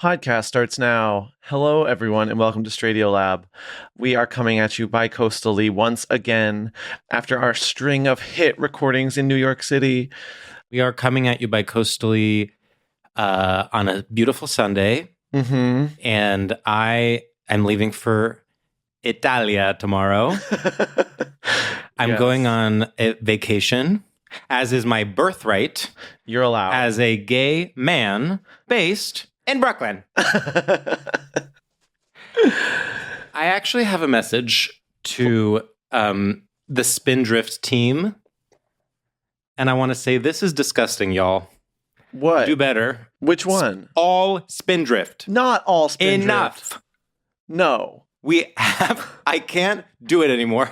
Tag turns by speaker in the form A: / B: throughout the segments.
A: Podcast starts now. Hello, everyone, and welcome to StraightioLab. We are coming at you bi-coastally once again after our string of hit recordings in New York City.
B: We are coming at you bi-coastally on a beautiful Sunday, and I am leaving for Italia tomorrow. I'm going on a vacation, as is my birthright.
A: You're allowed.
B: As a gay man based in Brooklyn. I actually have a message to the Spindrift team, and I want to say this is disgusting, y'all.
A: What?
B: Do better.
A: Which one?
B: All Spindrift.
A: Not all Spindrift.
B: Enough.
A: No.
B: I can't do it anymore.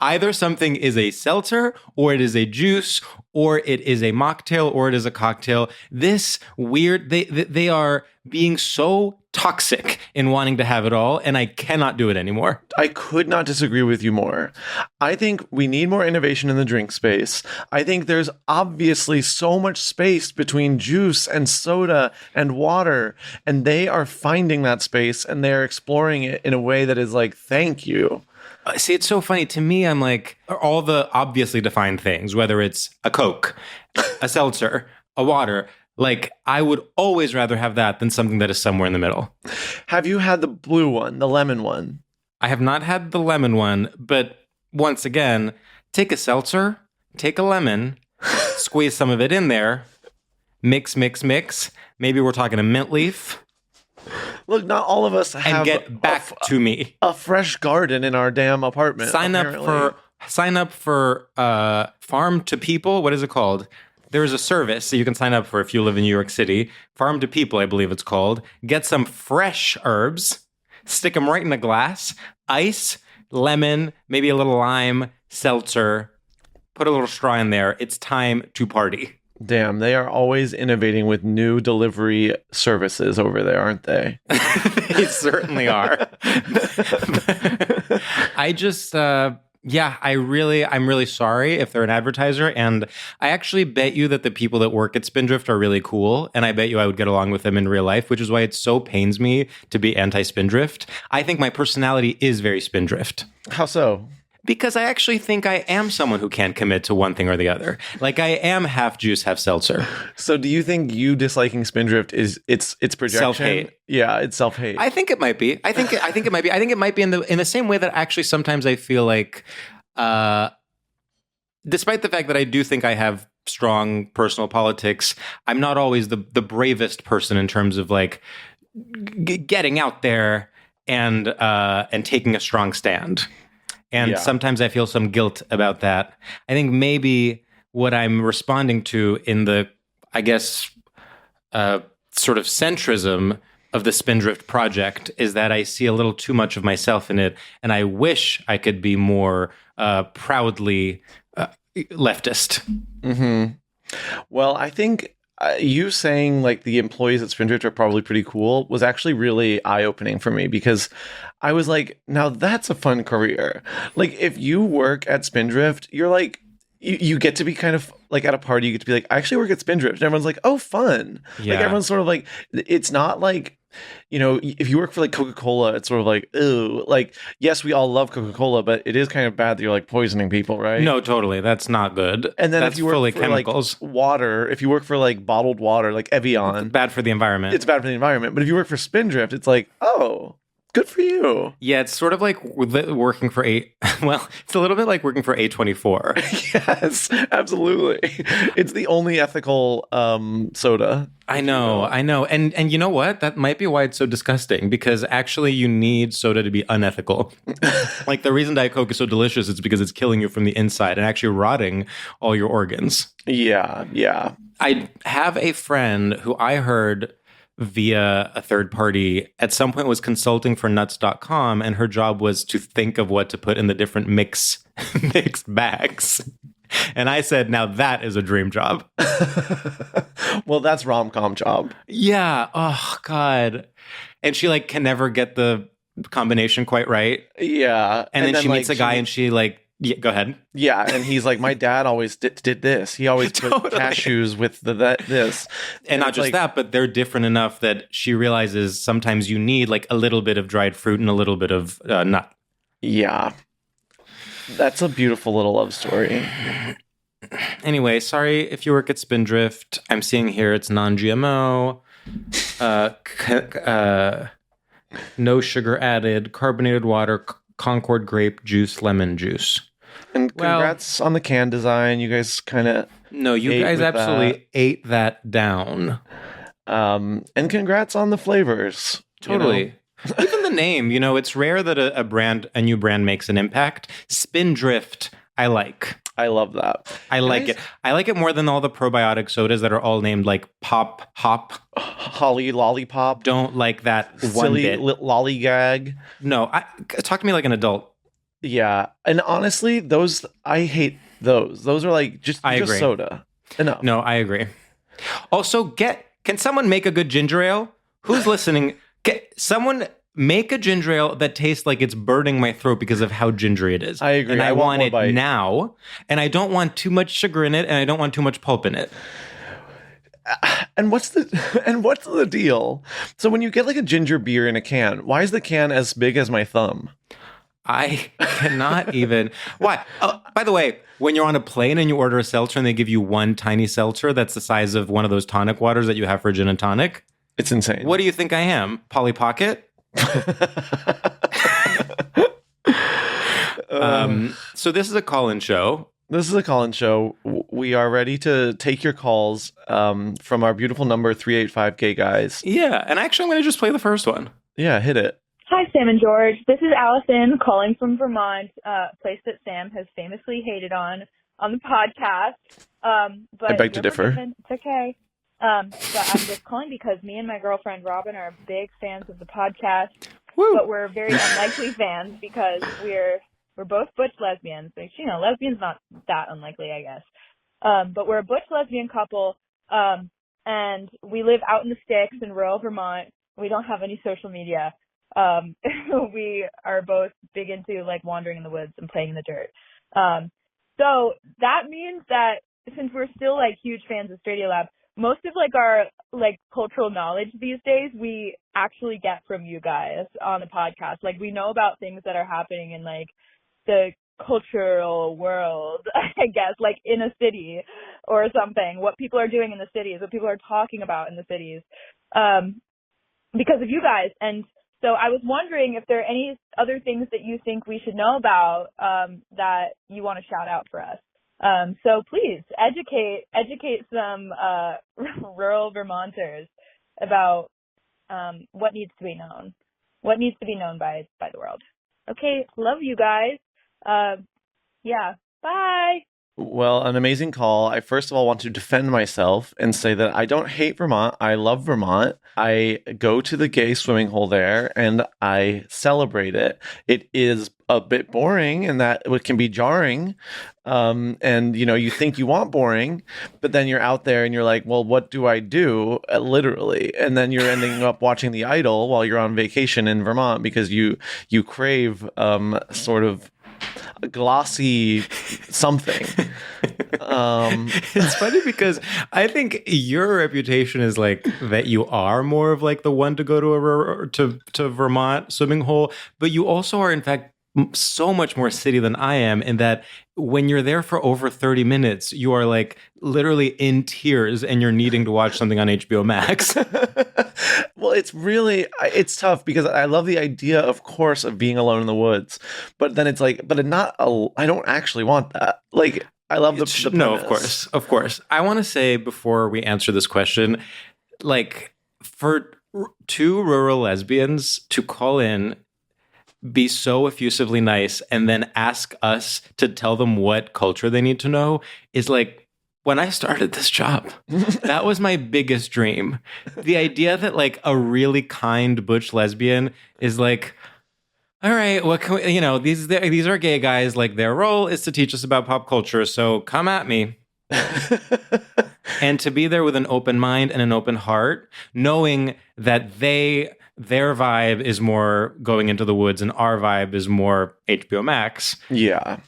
B: Either something is a seltzer, or it is a juice, or it is a mocktail, or it is a cocktail. This weird, they are being so toxic in wanting to have it all, and I cannot do it anymore.
A: I could not disagree with you more. I think we need more innovation in the drink space. I think there's obviously so much space between juice and soda and water, and they are finding that space and they're exploring it in a way that is like, thank you.
B: See, it's so funny. To me, I'm like, all the obviously defined things, whether it's a Coke, a seltzer, a water, like, I would always rather have that than something that is somewhere in the middle.
A: Have you had the blue one, the lemon one?
B: I have not had the lemon one, but once again, take a seltzer, take a lemon, squeeze some of it in there, mix. Maybe we're talking a mint leaf.
A: Look, not all of us have
B: and get back to me
A: a fresh garden in our damn apartment.
B: Sign up for Farm to People. What is it called? There's a service that you can sign up for if you live in New York City. Farm to People, I believe it's called. Get some fresh herbs, stick them right in a glass, ice, lemon, maybe a little lime, seltzer, put a little straw in there. It's time to party.
A: Damn, they are always innovating with new delivery services over there, aren't they?
B: They certainly are. I just... I'm really sorry if they're an advertiser, and I actually bet you that the people that work at Spindrift are really cool, and I bet you I would get along with them in real life, which is why it so pains me to be anti-Spindrift. I think my personality is very Spindrift.
A: How so?
B: Because I actually think I am someone who can't commit to one thing or the other. Like, I am half juice, half seltzer.
A: So do you think you disliking Spindrift is it's projection?
B: Self-hate.
A: Yeah, it's self-hate.
B: I think it might be. I think it might be. I think it might be in the same way that actually sometimes I feel like, despite the fact that I do think I have strong personal politics, I'm not always the bravest person in terms of like getting out there and taking a strong stand. And sometimes I feel some guilt about that. I think maybe what I'm responding to in the, I guess, sort of centrism of the Spindrift project is that I see a little too much of myself in it, and I wish I could be more proudly leftist.
A: Mm-hmm. Well, I think you saying like the employees at Spindrift are probably pretty cool was actually really eye-opening for me, because I was like, now that's a fun career. Like, if you work at Spindrift, you're like, you get to be kind of like at a party, you get to be like, I actually work at Spindrift. And everyone's like, oh, fun.
B: Yeah.
A: Like, everyone's sort of like, it's not like, you know, if you work for like Coca-Cola, it's sort of like, ew. Like, yes, we all love Coca-Cola, but it is kind of bad that you're like poisoning people, right?
B: No, totally. That's not good.
A: And then
B: that's
A: if you work
B: fully
A: for
B: chemicals.
A: Like water, if you work for like bottled water, like Evian,
B: it's bad for the environment.
A: It's bad for the environment. But if you work for Spindrift, it's like, oh, good for you.
B: Yeah, it's sort of like working for it's a little bit like working for A24.
A: Yes, absolutely. It's the only ethical soda.
B: I know. And you know what? That might be why it's so disgusting, because actually you need soda to be unethical. Like, the reason Diet Coke is so delicious is because it's killing you from the inside and actually rotting all your organs.
A: Yeah.
B: I have a friend who I heard via a third party at some point was consulting for nuts.com, and her job was to think of what to put in the different mixed bags. And I said, now that is a dream job.
A: Well, that's rom-com job.
B: Yeah. Oh, God. And she like can never get the combination quite right.
A: Yeah.
B: And then she meets a guy and she like Yeah, go ahead.
A: Yeah, and he's like, my dad always did this. He always put
B: Totally.
A: cashews with this.
B: And not
A: it's
B: just
A: like,
B: that, but they're different enough that she realizes sometimes you need like a little bit of dried fruit and a little bit of nut.
A: Yeah. That's a beautiful little love story.
B: Anyway, sorry if you work at Spindrift. I'm seeing here it's non-GMO, no sugar added, carbonated water, Concord grape juice, lemon juice.
A: And congrats on the can design. You guys kind of
B: No, you guys absolutely ate that down.
A: And congrats on the flavors.
B: Totally.
A: You know?
B: Even the name, it's rare that a new brand makes an impact. Spindrift, I like.
A: I love that.
B: I like it. I like it more than all the probiotic sodas that are all named like Pop, Hop.
A: Holly Lollipop.
B: Don't like that one
A: Silly
B: bit.
A: Lollygag.
B: No, talk to me like an adult.
A: Yeah. And honestly, I hate those. Those are like just
B: agree.
A: soda. Enough.
B: No, I agree. Also, can someone make a good ginger ale? Who's listening? Someone make a ginger ale that tastes like it's burning my throat because of how gingery it is.
A: I agree.
B: And I want
A: more
B: it
A: bite.
B: now. And I don't want too much sugar in it, and I don't want too much pulp in it.
A: And what's the deal? So when you get like a ginger beer in a can, why is the can as big as my thumb?
B: I cannot even. Why? Oh, by the way, when you're on a plane and you order a seltzer and they give you one tiny seltzer that's the size of one of those tonic waters that you have for gin and tonic,
A: it's insane.
B: What do you think I am? Polly Pocket? So this is a call-in show.
A: This is a call-in show. We are ready to take your calls from our beautiful number 385 gay guys.
B: Yeah, and actually I'm going to just play the first one.
A: Yeah, hit it.
C: Hi, Sam and George. This is Allison calling from Vermont, a place that Sam has famously hated on the podcast. But
A: I beg to differ.
C: Forgiven. It's okay. But I'm just calling because me and my girlfriend Robin are big fans of the podcast.
B: Woo.
C: But we're very unlikely fans because we're both butch lesbians. Which, lesbians not that unlikely, I guess. But we're a butch lesbian couple, and we live out in the sticks in rural Vermont. We don't have any social media. We are both big into like wandering in the woods and playing in the dirt. So that means that since we're still like huge fans of StraightioLab, most of like our like cultural knowledge these days we actually get from you guys on the podcast. Like we know about things that are happening in like the cultural world, I guess, like in a city or something, what people are doing in the cities, what people are talking about in the cities, because of you guys. And so I was wondering if there are any other things that you think we should know about that you want to shout out for us. So please educate some rural Vermonters about what needs to be known by the world. Okay, love you guys. Yeah, bye.
A: Well, an amazing call. I first of all want to defend myself and say that I don't hate Vermont. I love Vermont. I go to the gay swimming hole there and I celebrate it. It is a bit boring and that it can be jarring. And you think you want boring, but then you're out there and you're like, well, what do I do? Literally. And then you're ending up watching The Idol while you're on vacation in Vermont because you crave sort of glossy something.
B: It's funny because I think your reputation is like that you are more of like the one to go to Vermont swimming hole, but you also are in fact so much more city than I am, in that when you're there for over 30 minutes, you are like literally in tears and you're needing to watch something on HBO Max.
A: Well, it's tough because I love the idea, of course, of being alone in the woods, but then it's like, I don't actually want that. Like, I love the
B: no,
A: premise.
B: of course. I want to say before we answer this question, like for two rural lesbians to call in, be so effusively nice, and then ask us to tell them what culture they need to know is like, when I started this job, that was my biggest dream. The idea that like a really kind butch lesbian is like, all right, what can we, these are gay guys, like their role is to teach us about pop culture, so come at me. And to be there with an open mind and an open heart, knowing that their vibe is more going into the woods and our vibe is more HBO Max.
A: Yeah.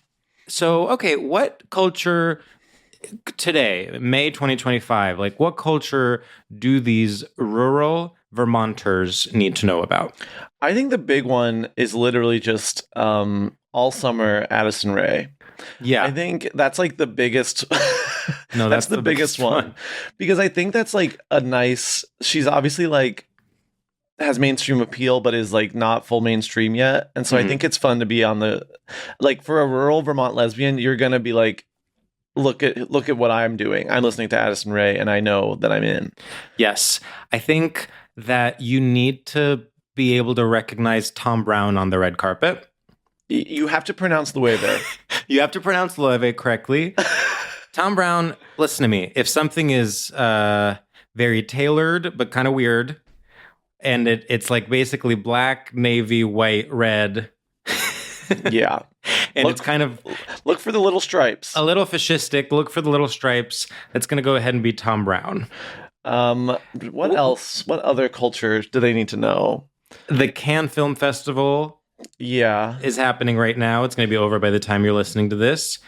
B: So, okay, what culture today, May 2025, like what culture do these rural Vermonters need to know about?
A: I think the big one is literally just all summer Addison Rae.
B: Yeah.
A: I think that's like the biggest.
B: No,
A: that's the biggest one because I think that's like a nice. She's obviously like has mainstream appeal, but is like not full mainstream yet, and so I think it's fun to be on the like for a rural Vermont lesbian. You're gonna be like, look at what I'm doing. I'm listening to Addison Rae, and I know that I'm in.
B: Yes, I think that you need to be able to recognize Tom Brown on the red carpet.
A: You have to pronounce the way there.
B: You have to pronounce Loewe correctly. Tom Brown, listen to me. If something is very tailored but kind of weird, and it's like basically black, navy, white, red.
A: Yeah.
B: And it's kind of...
A: Look for the little stripes.
B: A little fascistic. Look for the little stripes. That's going to go ahead and be Tom Brown.
A: What else? What other culture do they need to know?
B: The Cannes Film Festival...
A: Yeah,
B: is happening right now. It's going to be over by the time you're listening to this.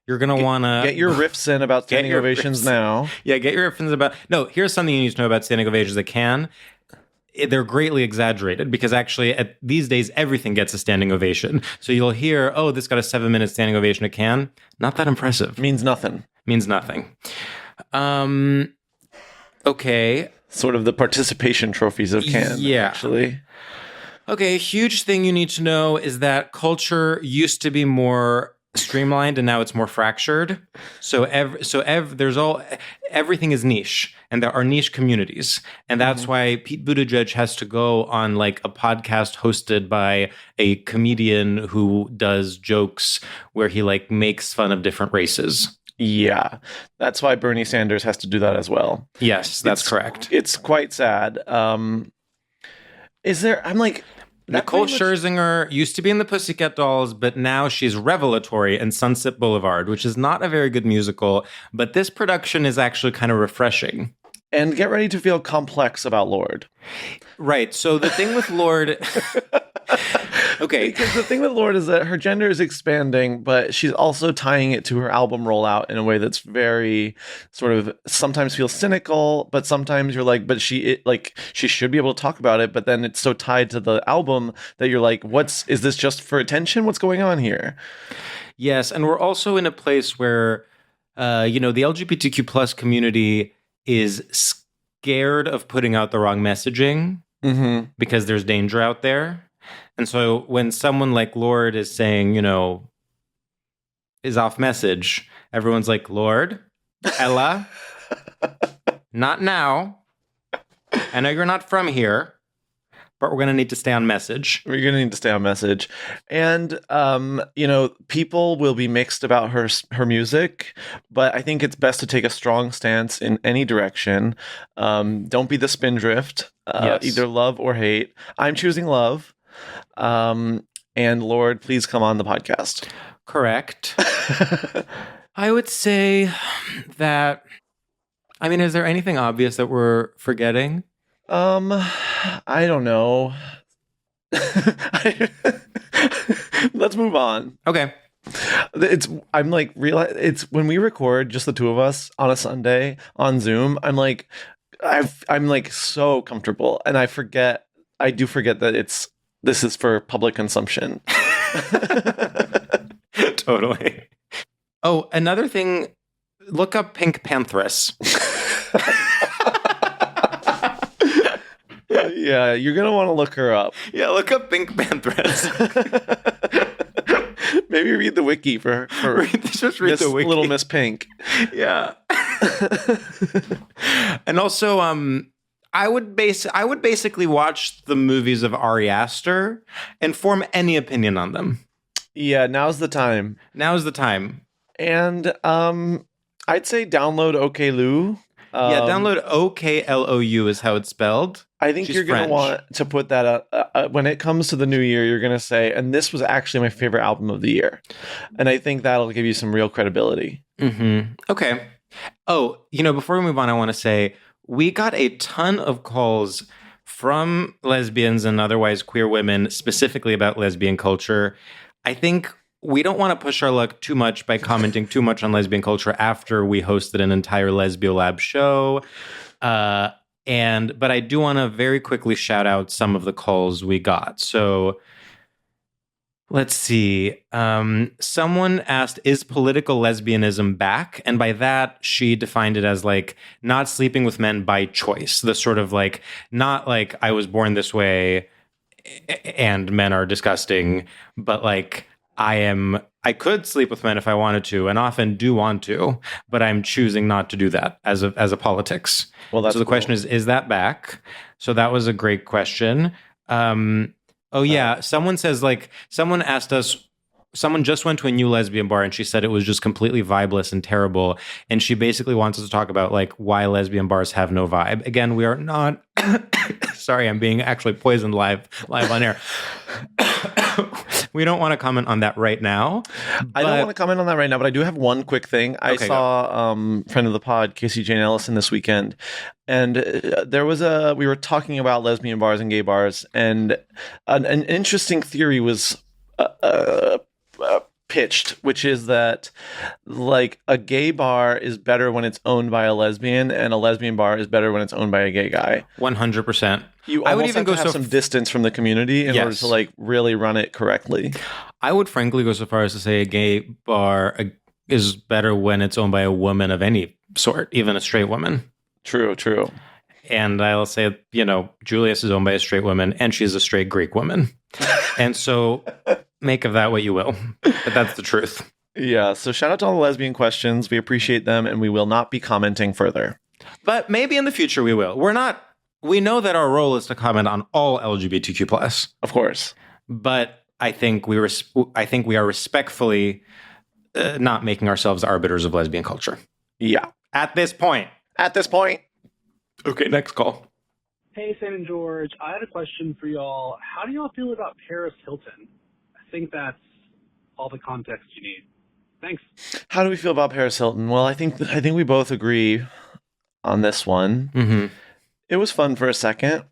B: You're going to want to...
A: Get your riffs in about standing ovations now.
B: Yeah, get your riffs in about... No, here's something you need to know about standing ovations at Cannes. They're greatly exaggerated because actually these days everything gets a standing ovation. So you'll hear, oh, this got a 7-minute standing ovation at Cannes. Not that impressive.
A: Means nothing.
B: Means nothing. Okay.
A: Sort of the participation trophies of Cannes, actually.
B: Okay, a huge thing you need to know is that culture used to be more streamlined and now it's more fractured. So everything is niche and there are niche communities. And that's why Pete Buttigieg has to go on like a podcast hosted by a comedian who does jokes where he like makes fun of different races.
A: Yeah, that's why Bernie Sanders has to do that as well.
B: Yes, that's correct.
A: It's quite sad. Is there... I'm like...
B: Nicole Scherzinger used to be in the Pussycat Dolls, but now she's revelatory in Sunset Boulevard, which is not a very good musical, but this production is actually kind of refreshing.
A: And get ready to feel complex about Lorde.
B: Right. So the thing with Lorde... Okay.
A: Because the thing with Lorde is that her gender is expanding, but she's also tying it to her album rollout in a way that's very sort of sometimes feels cynical, but sometimes you're like, but she should be able to talk about it, but then it's so tied to the album that you're like, is this just for attention? What's going on here?
B: Yes, and we're also in a place where the LGBTQ plus community is scared of putting out the wrong messaging because there's danger out there. And so when someone like Lorde is saying, is off message, everyone's like, Lorde, Ella, not now. I know you're not from here, but we're going to need to stay on message.
A: We're going to need to stay on message. And, people will be mixed about her music, but I think it's best to take a strong stance in any direction. Don't be the Spindrift, either love or hate. I'm choosing love. And Lorde, please come on the podcast.
B: Correct. I would say that, is there anything obvious that we're forgetting?
A: I don't know. Let's move on.
B: Okay.
A: It's when we record just the two of us on a Sunday on Zoom, I'm like so comfortable and I do forget that this is for public consumption.
B: Totally. Oh, another thing, look up Pink Pantheress.
A: Yeah, you're going to want to look her up.
B: Yeah, look up Pink Pantheress.
A: Maybe read the wiki for
B: just read the wiki.
A: Little Miss Pink.
B: Yeah. And also, I would basically watch the movies of Ari Aster and form any opinion on them.
A: Yeah, now's the time. And I'd say download OKLou.
B: Download OKLOU is how it's spelled.
A: I think you're going to want to put that up. When it comes to the new year, you're going to say, and this was actually my favorite album of the year. And I think that'll give you some real credibility.
B: Mm-hmm. Okay. Oh, before we move on, I want to say we got a ton of calls from lesbians and otherwise queer women, specifically about lesbian culture. I think we don't want to push our luck too much by commenting too much on lesbian culture after we hosted an entire StraightioLab show. But I do want to very quickly shout out some of the calls we got. So let's see. Someone asked, is political lesbianism back? And by that, she defined it as like not sleeping with men by choice. The sort of like, not like I was born this way and men are disgusting, but like I could sleep with men if I wanted to, and often do want to, but I'm choosing not to do that as a politics.
A: Well, that's
B: so the
A: cool.
B: question is that back? So that was a great question. Oh yeah, someone says like someone asked us. Someone just went to a new lesbian bar and she said it was just completely vibeless and terrible. And she basically wants us to talk about like why lesbian bars have no vibe. Again, we are not. Sorry, I'm being actually poisoned live on air. We don't want to comment on that right now.
A: I don't want to comment on that right now, but I do have one quick thing. I saw friend of the pod, Casey Jane Ellison, this weekend, and we were talking about lesbian bars and gay bars, and an interesting theory was pitched, which is that like a gay bar is better when it's owned by a lesbian, and a lesbian bar is better when it's owned by a gay guy.
B: 100%.
A: I would even have some distance from the community in order to like really run it correctly.
B: I would frankly go so far as to say a gay bar is better when it's owned by a woman of any sort, even a straight woman.
A: True.
B: And I'll say, Julius is owned by a straight woman, and she's a straight Greek woman. And so make of that what you will. But that's the truth.
A: Yeah, so shout out to all the lesbian questions. We appreciate them, and we will not be commenting further.
B: But maybe in the future we will. We know that our role is to comment on all LGBTQ+.
A: Of course.
B: But I think we are respectfully not making ourselves arbiters of lesbian culture.
A: Yeah.
B: At this point. Okay, next call.
D: Hey, Sam and George. I had a question for y'all. How do y'all feel about Paris Hilton? I think that's all the context you need. Thanks.
A: How do we feel about Paris Hilton? Well, I think we both agree on this one.
B: Mm-hmm.
A: It was fun for a second.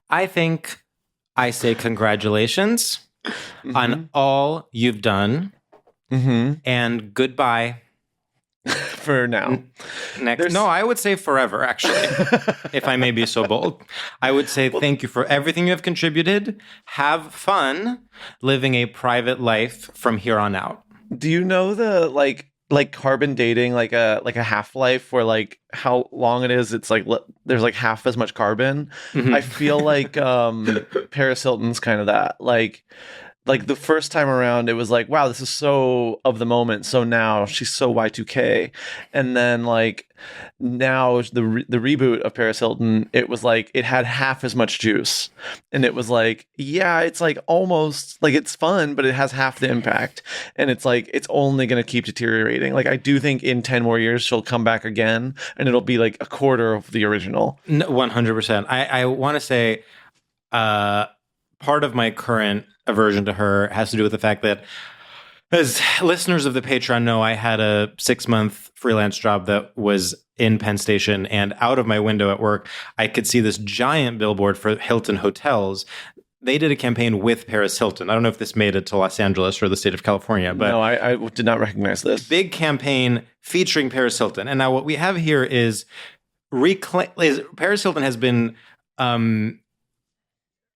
B: I think I say congratulations on all you've done, and goodbye.
A: For now.
B: No, I would say forever, actually, if I may be so bold. I would say thank you for everything you have contributed. Have fun living a private life from here on out.
A: Do you know the like carbon dating, like a half-life where like how long it is? It's like there's like half as much carbon. I feel like Paris Hilton's kind of that. Like the first time around, it was like, wow, this is so of the moment. So now she's so Y2K. And then like now the reboot of Paris Hilton, it was like it had half as much juice. And it was like, yeah, it's like almost like it's fun, but it has half the impact. And it's like it's only going to keep deteriorating. Like I do think in 10 more years she'll come back again and it'll be like a quarter of the original.
B: 100%. I want to say part of my current aversion to her has to do with the fact that, as listeners of the Patreon know, I had a 6-month freelance job that was in Penn Station, and out of my window at work, I could see this giant billboard for Hilton hotels. They did a campaign with Paris Hilton. I don't know if this made it to Los Angeles or the state of California, but
A: no, I did not recognize this.
B: Big campaign featuring Paris Hilton. And now what we have here is Paris Hilton has been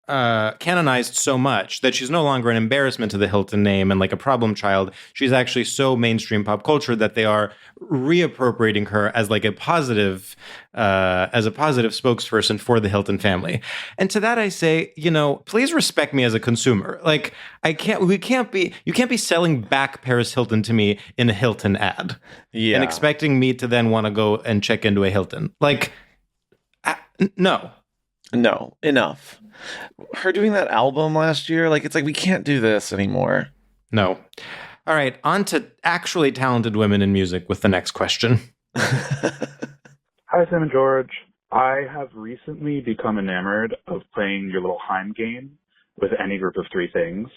B: canonized so much that she's no longer an embarrassment to the Hilton name and like a problem child. She's actually so mainstream pop culture that they are reappropriating her as like a positive spokesperson for the Hilton family. And to that I say, please respect me as a consumer. Like you can't be selling back Paris Hilton to me in a Hilton ad and expecting me to then want to go and check into a Hilton. Like, no,
A: enough. Her doing that album last year, like it's like we can't do this anymore.
B: No. All right, on to actually talented women in music with the next question.
E: Hi, Sam and George. I have recently become enamored of playing your little Heim game with any group of 3 things,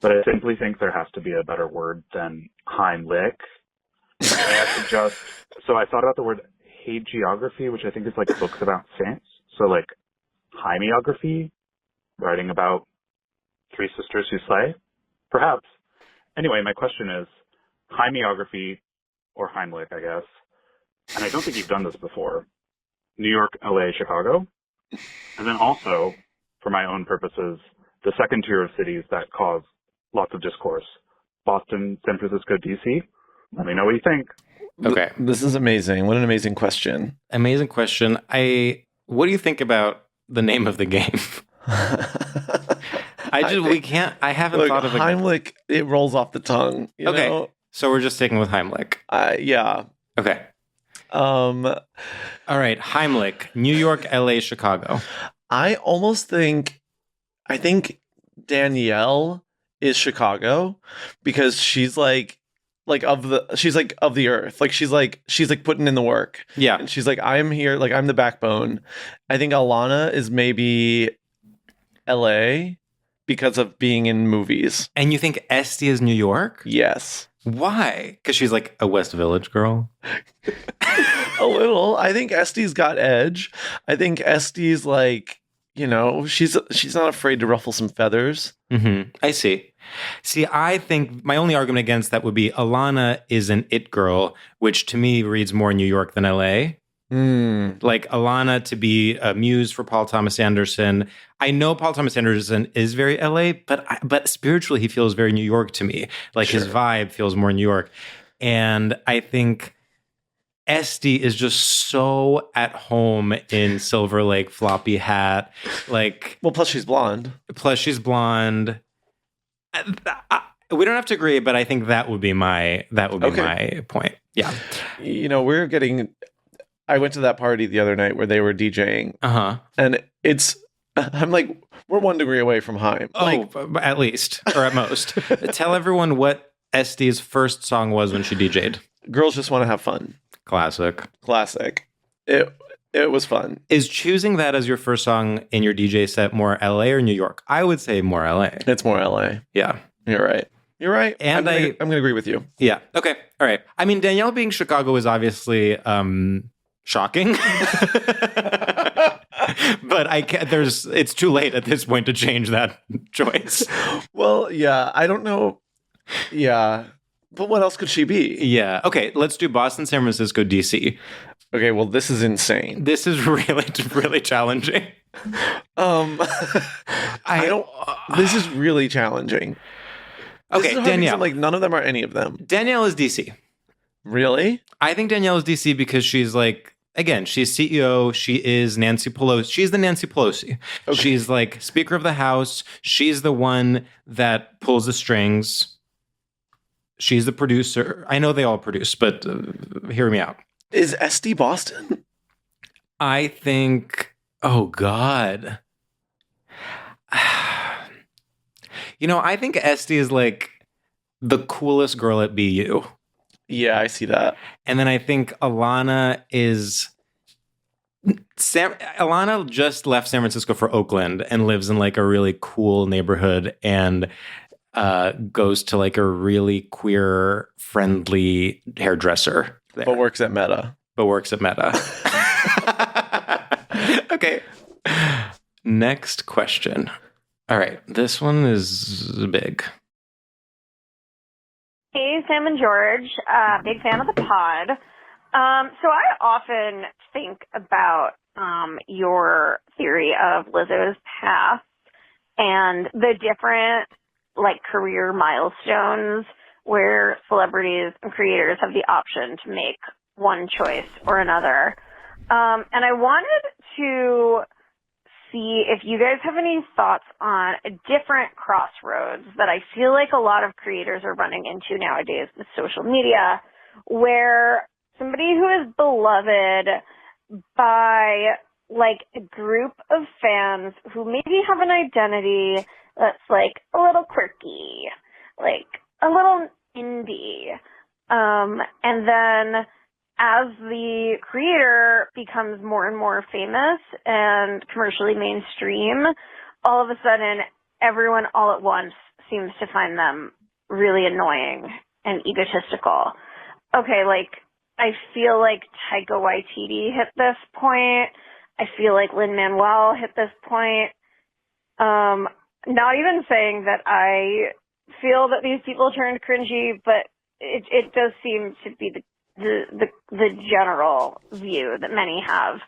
E: but I simply think there has to be a better word than Heimlick. So I thought about the word hagiography, which I think is like books about saints. So like Heimiography, writing about 3 sisters who slay, perhaps. Anyway, my question is Heimiography, or Heimlick, I guess. And I don't think you've done this before. New York, LA, Chicago. And then also, for my own purposes, the second tier of cities that cause lots of discourse. Boston, San Francisco, DC. Let me know what you think.
B: Okay.
A: This is amazing. What an amazing question.
B: Amazing question. What do you think about the name of the game? I haven't thought of a
A: Heimlick, it rolls off the tongue. You
B: Okay.
A: know?
B: So we're just sticking with Heimlick.
A: Yeah.
B: Okay. All right. Heimlick, New York, LA, Chicago.
A: I think Danielle is Chicago because she's like of the earth. Like she's putting in the work.
B: Yeah.
A: And she's like, I'm here, like I'm the backbone. I think Alana is maybe LA because of being in movies.
B: And you think Esty is New York?
A: Yes.
B: Why? Because she's like a West Village girl.
A: A little. I think Estee's got edge. I think Estee's like, you know, she's not afraid to ruffle some feathers.
B: Mm-hmm. I see. I think my only argument against that would be Alana is an it girl, which to me reads more New York than LA. Like Alana to be a muse for Paul Thomas Anderson. I know Paul Thomas Anderson is very LA, but spiritually he feels very New York to me. Like his vibe feels more New York. And I think Esty is just so at home in Silver Lake floppy hat. Like,
A: well, plus she's blonde.
B: We don't have to agree, but I think that would be my my point. Yeah.
A: You know, I went to that party the other night where they were DJing. And I'm like, we're 1 degree away from Heim.
B: At least, or at most. Tell everyone what Estee's first song was when she DJ'd.
A: Girls Just Want to Have Fun.
B: Classic.
A: It was fun.
B: Is choosing that as your first song in your DJ set more LA or New York? I would say more LA.
A: It's more LA.
B: Yeah.
A: You're right.
B: And
A: I'm going to agree with you.
B: Yeah. Okay. All right. I mean, Danielle being Chicago is obviously shocking. But it's too late at this point to change that choice.
A: Well, yeah, I don't know. Yeah. But what else could she be?
B: Yeah. Okay, let's do Boston, San Francisco, DC.
A: Okay, well, this is insane.
B: This is really, really challenging.
A: This is really challenging.
B: Okay, Danielle.
A: Like none of them are any of them.
B: Danielle is DC.
A: Really?
B: I think Danielle is DC because she's like, again, she's CEO. She is Nancy Pelosi. She's the Nancy Pelosi. Okay. She's like Speaker of the House. She's the one that pulls the strings. She's the producer. I know they all produce, but hear me out.
A: Is Esty Boston?
B: I think, oh God. You know, I think Esty is like the coolest girl at BU.
A: Yeah, I see that.
B: And then I think Alana just left San Francisco for Oakland and lives in like a really cool neighborhood and goes to like a really queer friendly hairdresser there.
A: But works at Meta.
B: Okay. Next question. All right. This one is big.
F: Hey, Sam and George. Big fan of the pod. So I often think about your theory of Lizzo's path and the different like career milestones where celebrities and creators have the option to make one choice or another. And I wanted to see if you guys have any thoughts on a different crossroads that I feel like a lot of creators are running into nowadays with social media, where somebody who is beloved by like a group of fans who maybe have an identity that's like a little quirky, like a little indie. And then as the creator becomes more and more famous and commercially mainstream, all of a sudden everyone all at once seems to find them really annoying and egotistical. Okay, like I feel like Taika Waititi hit this point. I feel like Lin-Manuel hit this point. Not even saying that I feel that these people turned cringy, but it does seem to be the general view that many have.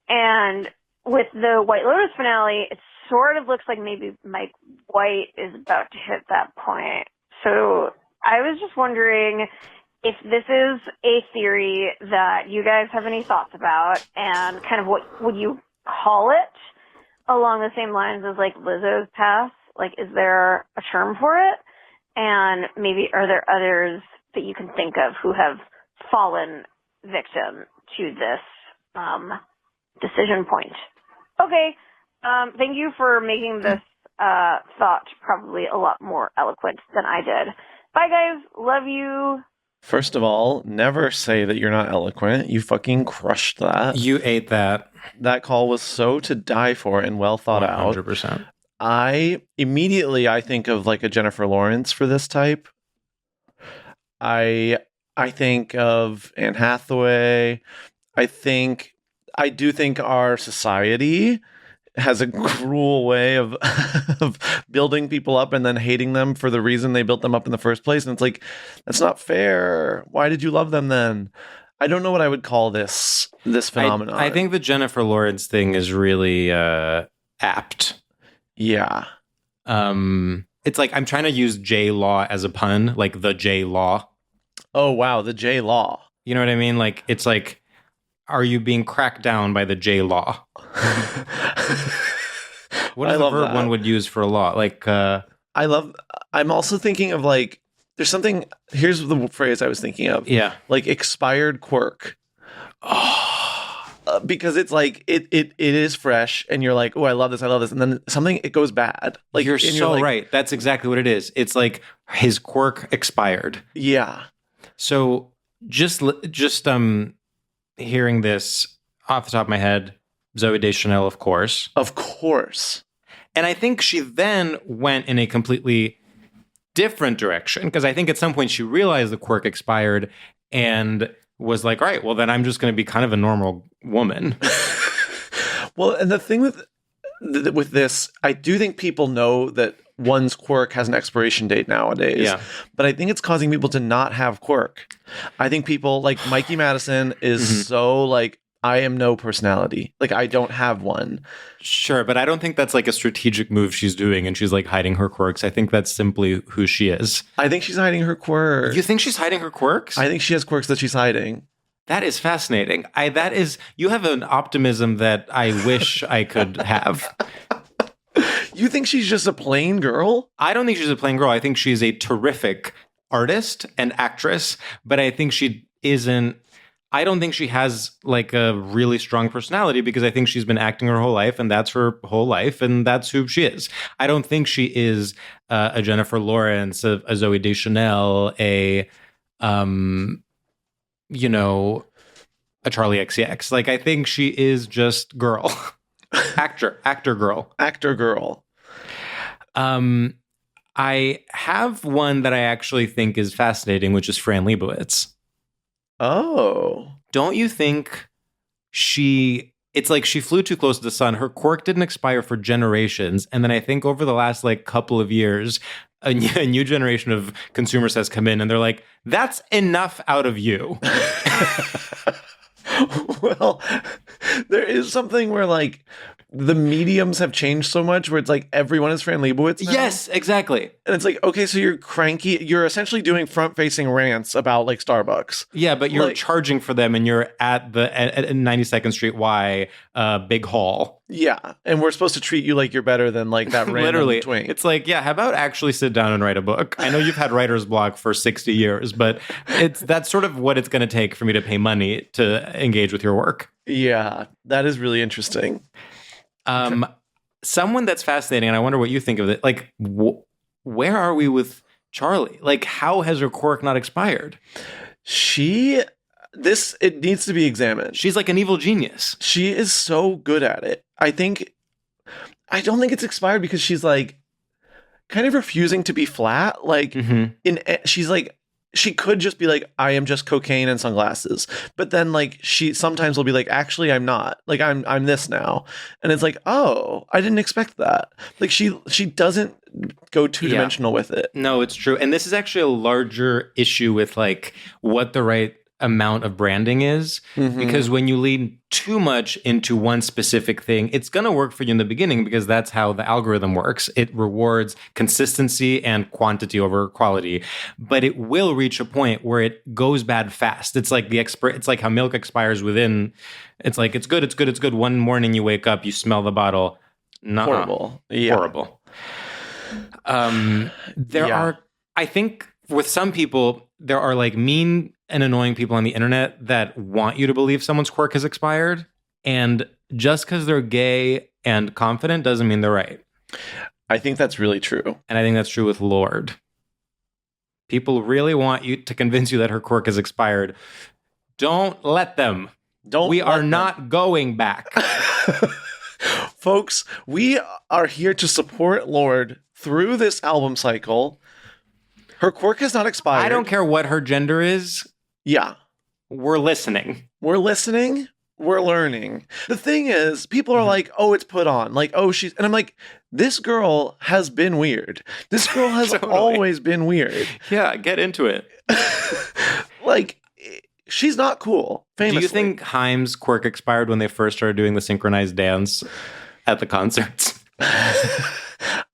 F: And with the White Lotus finale, it sort of looks like maybe Mike White is about to hit that point. So I was just wondering if this is a theory that you guys have any thoughts about, and kind of what would you call it along the same lines as like Lizzo's path? Like, is there a term for it? And maybe are there others that you can think of who have fallen victim to this decision point? Okay. Thank you for making this thought probably a lot more eloquent than I did. Bye, guys. Love you.
A: First of all, never say that you're not eloquent. You fucking crushed that.
B: You ate that.
A: That call was so to die for and well thought
B: 100%.
A: out. I think of like a Jennifer Lawrence for this type. I think of Anne Hathaway. I do think our society has a cruel way of of building people up and then hating them for the reason they built them up in the first place. And it's like, that's not fair. Why did you love them then? I don't know what I would call this phenomenon.
B: I think the Jennifer Lawrence thing is really apt.
A: Yeah.
B: It's like I'm trying to use J Law as a pun, like the J Law.
A: Oh, wow. The J Law.
B: You know what I mean? Like, it's like, are you being cracked down by the J Law? What is the verb
A: that.
B: one would use for a law? Like,
A: I'm also thinking of like, there's something, here's the phrase I was thinking of.
B: yeah.
A: Like expired quirk. Because it's like, it is fresh and you're like, oh, I love this. And then it goes bad. Like
B: You're
A: and
B: so
A: like,
B: right. That's exactly what it is. It's like his quirk expired.
A: Yeah.
B: So just hearing this off the top of my head, Zooey Deschanel, of course.
A: Of course.
B: And I think she then went in a completely different direction, because I think at some point she realized the quirk expired and was like, all right, well, then I'm just going to be kind of a normal woman.
A: Well, and the thing with this, I do think people know that one's quirk has an expiration date nowadays.
B: Yeah.
A: But I think it's causing people to not have quirk. I think people like Mikey Madison is so like, I am no personality. Like, I don't have one.
B: Sure, but I don't think that's like a strategic move she's doing and she's like hiding her quirks. I think that's simply who she is.
A: I think she's hiding her quirk.
B: You think she's hiding her quirks?
A: I think she has quirks that she's hiding.
B: That is fascinating. You have an optimism that I wish I could have.
A: You think she's just a plain girl?
B: I don't think she's a plain girl. I think she's a terrific artist and actress, but I think she isn't. I don't think she has like a really strong personality, because I think she's been acting her whole life and that's her whole life and that's who she is. I don't think she is a Jennifer Lawrence, a Zooey Deschanel, a Charlie XCX. Like, I think she is just girl. actor girl.
A: Actor girl.
B: I have one that I actually think is fascinating, which is Fran Lebowitz.
A: Oh.
B: Don't you think it's like she flew too close to the sun. Her quirk didn't expire for generations. And then I think over the last like couple of years, a new generation of consumers has come in and they're like, that's enough out of you.
A: Well, there is something where like the mediums have changed so much where it's like everyone is Fran Lebowitz now.
B: Yes, exactly.
A: And it's like, okay, so you're cranky. You're essentially doing front-facing rants about like Starbucks.
B: Yeah, but you're
A: like,
B: charging for them and you're at 92nd Street Y big hall.
A: Yeah, and we're supposed to treat you like you're better than like that random
B: Literally,
A: twink.
B: It's like, yeah, how about actually sit down and write a book? I know you've had writer's block for 60 years, but that's sort of what it's going to take for me to pay money to engage with your work.
A: Yeah, that is really interesting.
B: Someone that's fascinating, and I wonder what you think of it. Like, where are we with Charlie? Like, how has her quirk not expired?
A: It needs to be examined.
B: She's like an evil genius.
A: She is so good at it. I don't think it's expired because she's like kind of refusing to be flat. Like she's like she could just be like, I am just cocaine and sunglasses. But then like she sometimes will be like, actually I'm not. Like I'm this now. And it's like, oh, I didn't expect that. Like she doesn't go two-dimensional with it.
B: No, it's true. And this is actually a larger issue with like what the right amount of branding is, because when you lean too much into one specific thing, it's going to work for you in the beginning because that's how the algorithm works. It rewards consistency and quantity over quality, but it will reach a point where it goes bad fast. It's like it's like how milk expires within. It's like it's good. One morning you wake up, you smell the bottle.
A: Horrible. Yeah.
B: Horrible. There are, I think, with some people, there are like mean and annoying people on the internet that want you to believe someone's quirk has expired. And just because they're gay and confident doesn't mean they're right.
A: I think that's really true.
B: And I think that's true with Lorde. People really want you to convince you that her quirk has expired. Don't let them. We are not going back.
A: Folks, we are here to support Lorde through this album cycle. Her quirk has not expired.
B: I don't care what her gender is.
A: Yeah.
B: We're listening.
A: We're listening. We're learning. The thing is, people are like, oh, it's put on. Like, oh, she's... And I'm like, this girl has been weird. This girl has always been weird.
B: Yeah, get into it.
A: Like, she's not cool, famously.
B: Do you think Haim's quirk expired when they first started doing the synchronized dance at the concerts?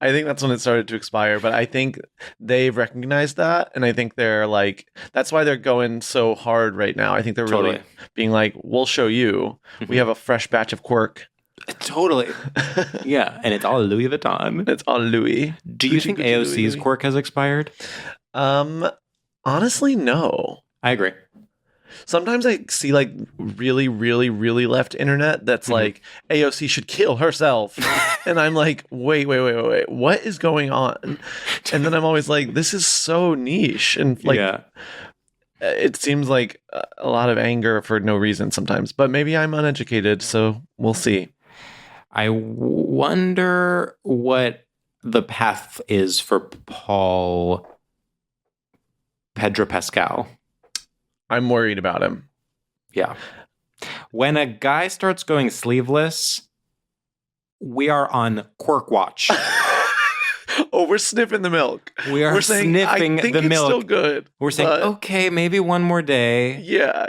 A: I think that's when it started to expire, but I think they've recognized that, and I think they're like, that's why they're going so hard right now. I think they're really being like, we'll show you. We have a fresh batch of quirk.
B: Totally. Yeah, and it's all Louis Vuitton.
A: It's all Louis.
B: Do you think AOC's quirk has expired?
A: Honestly, no.
B: I agree.
A: Sometimes I see like really, really, really left internet that's like AOC should kill herself. And I'm like, wait, what is going on? And then I'm always like, this is so niche. And like, it seems like a lot of anger for no reason sometimes, but maybe I'm uneducated. So we'll see.
B: I wonder what the path is for Pedro Pascal.
A: I'm worried about him.
B: Yeah. When a guy starts going sleeveless, we are on quirk watch.
A: Oh, we're sniffing the milk.
B: We're saying,
A: sniffing
B: I think
A: the
B: it's
A: milk.
B: Still
A: good.
B: We're saying, okay, maybe one more day.
A: Yeah.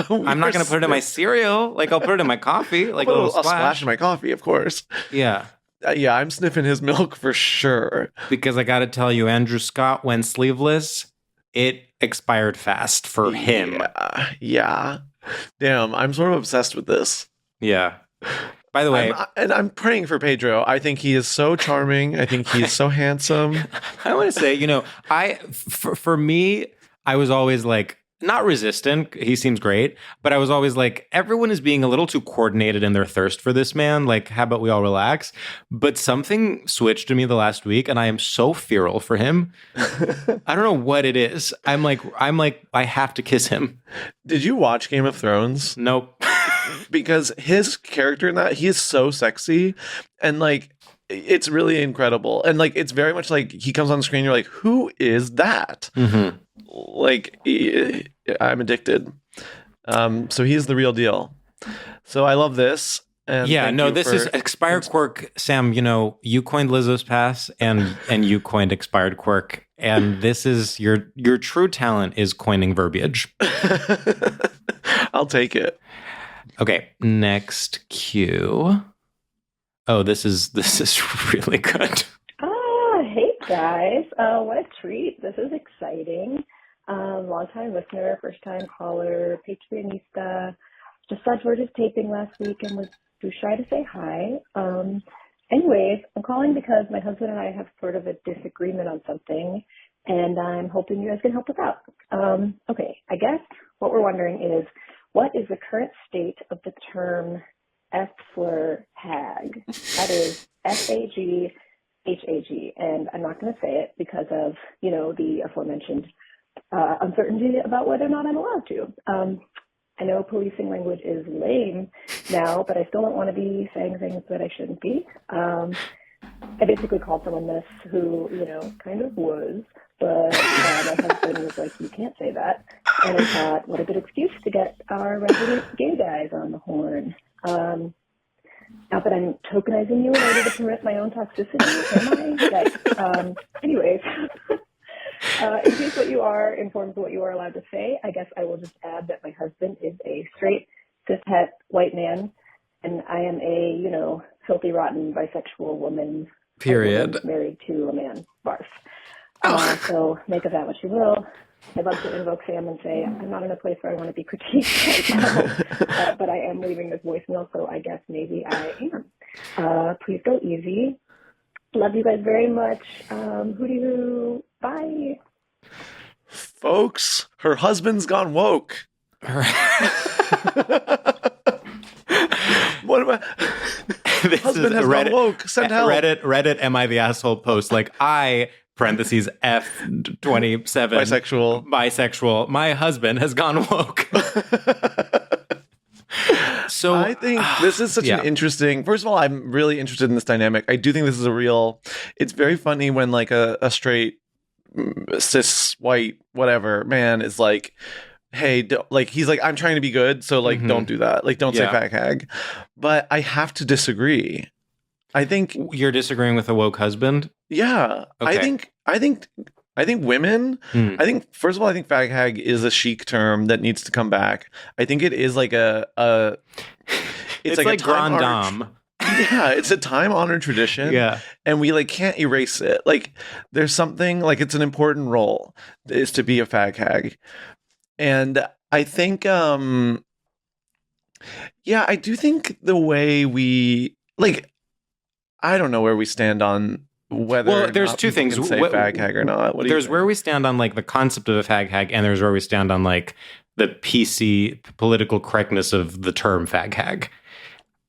B: I'm not going to put it in my cereal. Like, I'll put it in my coffee. Like a little splash.
A: I'll splash in my coffee, of course.
B: Yeah.
A: Yeah, I'm sniffing his milk for sure.
B: Because I got to tell you, Andrew Scott went sleeveless. It expired fast for him.
A: Yeah. Damn, I'm sort of obsessed with this.
B: Yeah. By the way,
A: I'm praying for Pedro. I think he is so charming. I think he is so handsome.
B: I want to say, for me, I was always like, not resistant. He seems great. But I was always like, everyone is being a little too coordinated in their thirst for this man. Like, how about we all relax? But something switched to me the last week, and I am so feral for him. I don't know what it is. I'm like, I have to kiss him.
A: Did you watch Game of Thrones?
B: Nope.
A: Because his character in that, he is so sexy. And like, it's really incredible. And like, it's very much like he comes on the screen, you're like, who is that? Mm-hmm. Like, I'm addicted. So he's the real deal. So I love this. And
B: this is expired quirk. Sam, you coined Lizzo's pass and you coined expired quirk. And this is your true talent is coining verbiage.
A: I'll take it.
B: Okay, next cue. Oh, this is really good.
G: Hey guys. What a treat. This is exciting. Long-time listener, first-time caller, Patreonista. Just saw George's taping last week and was too shy to say hi. Anyways, I'm calling because my husband and I have sort of a disagreement on something, and I'm hoping you guys can help us out. Okay, I guess what we're wondering is, what is the current state of the term slur hag? That is SAGHAG, and I'm not going to say it because of, the aforementioned uncertainty about whether or not I'm allowed to. I know policing language is lame now, but I still don't want to be saying things that I shouldn't be. I basically called someone this who, kind of was. but my husband was like, you can't say that. And I thought, what a good excuse to get our resident gay guys on the horn. Not that I'm tokenizing you in order to permit my own toxicity, am I? But, anyways, in case what you are informs what you are allowed to say, I guess I will just add that my husband is a straight, cishet white man, and I am a, filthy, rotten, bisexual woman.
B: Period.
G: Married to a man. Barf. So make of that what you will. I'd love to invoke Sam and say, I'm not in a place where I want to be critiqued right now, but I am leaving this voicemail, so I guess maybe I am. Please go easy. Love you guys very much. Hootie-hoo. Bye.
A: Folks, her husband's gone woke. What about...
B: This
A: husband
B: is
A: has
B: Reddit,
A: gone woke. Send help.
B: Reddit, am I the asshole post? Like, I... parentheses F27 bisexual. My husband has gone woke. So
A: I think this is such an interesting. First of all, I'm really interested in this dynamic. I do think this is a real. It's very funny when like a straight cis white whatever man is like, hey, like he's like, I'm trying to be good, so like don't do that. Like don't say fag hag. But I have to disagree. I think
B: you're disagreeing with a woke husband.
A: Yeah, okay. I think women. I think first of all, I think fag hag is a chic term that needs to come back. I think it is like it's like a
B: grand dame.
A: Yeah, it's a time-honored tradition.
B: Yeah, and
A: we like can't erase it. Like there's something like it's an important role is to be a fag hag, and I think I do think the way we like. I don't know where we stand on whether. Well,
B: there's two things:
A: say fag hag or not.
B: There's where we stand on like the concept of a fag hag, and there's where we stand on like the PC political correctness of the term fag hag.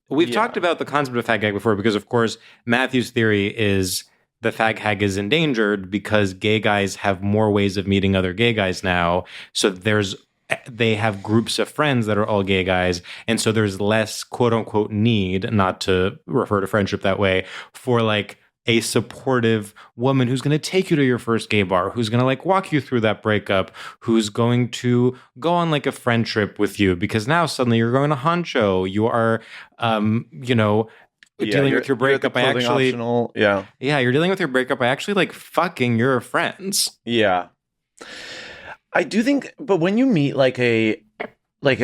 B: We've talked about the concept of fag hag before because, of course, Matthew's theory is the fag hag is endangered because gay guys have more ways of meeting other gay guys now. So they have groups of friends that are all gay guys. And so there's less quote unquote need, not to refer to friendship that way, for like a supportive woman who's going to take you to your first gay bar, who's going to like walk you through that breakup, who's going to go on like a friend trip with you because now suddenly you're going to honcho. You are, dealing with your breakup. You're dealing with your breakup by actually like fucking your friends.
A: Yeah. I do think, but when you meet like a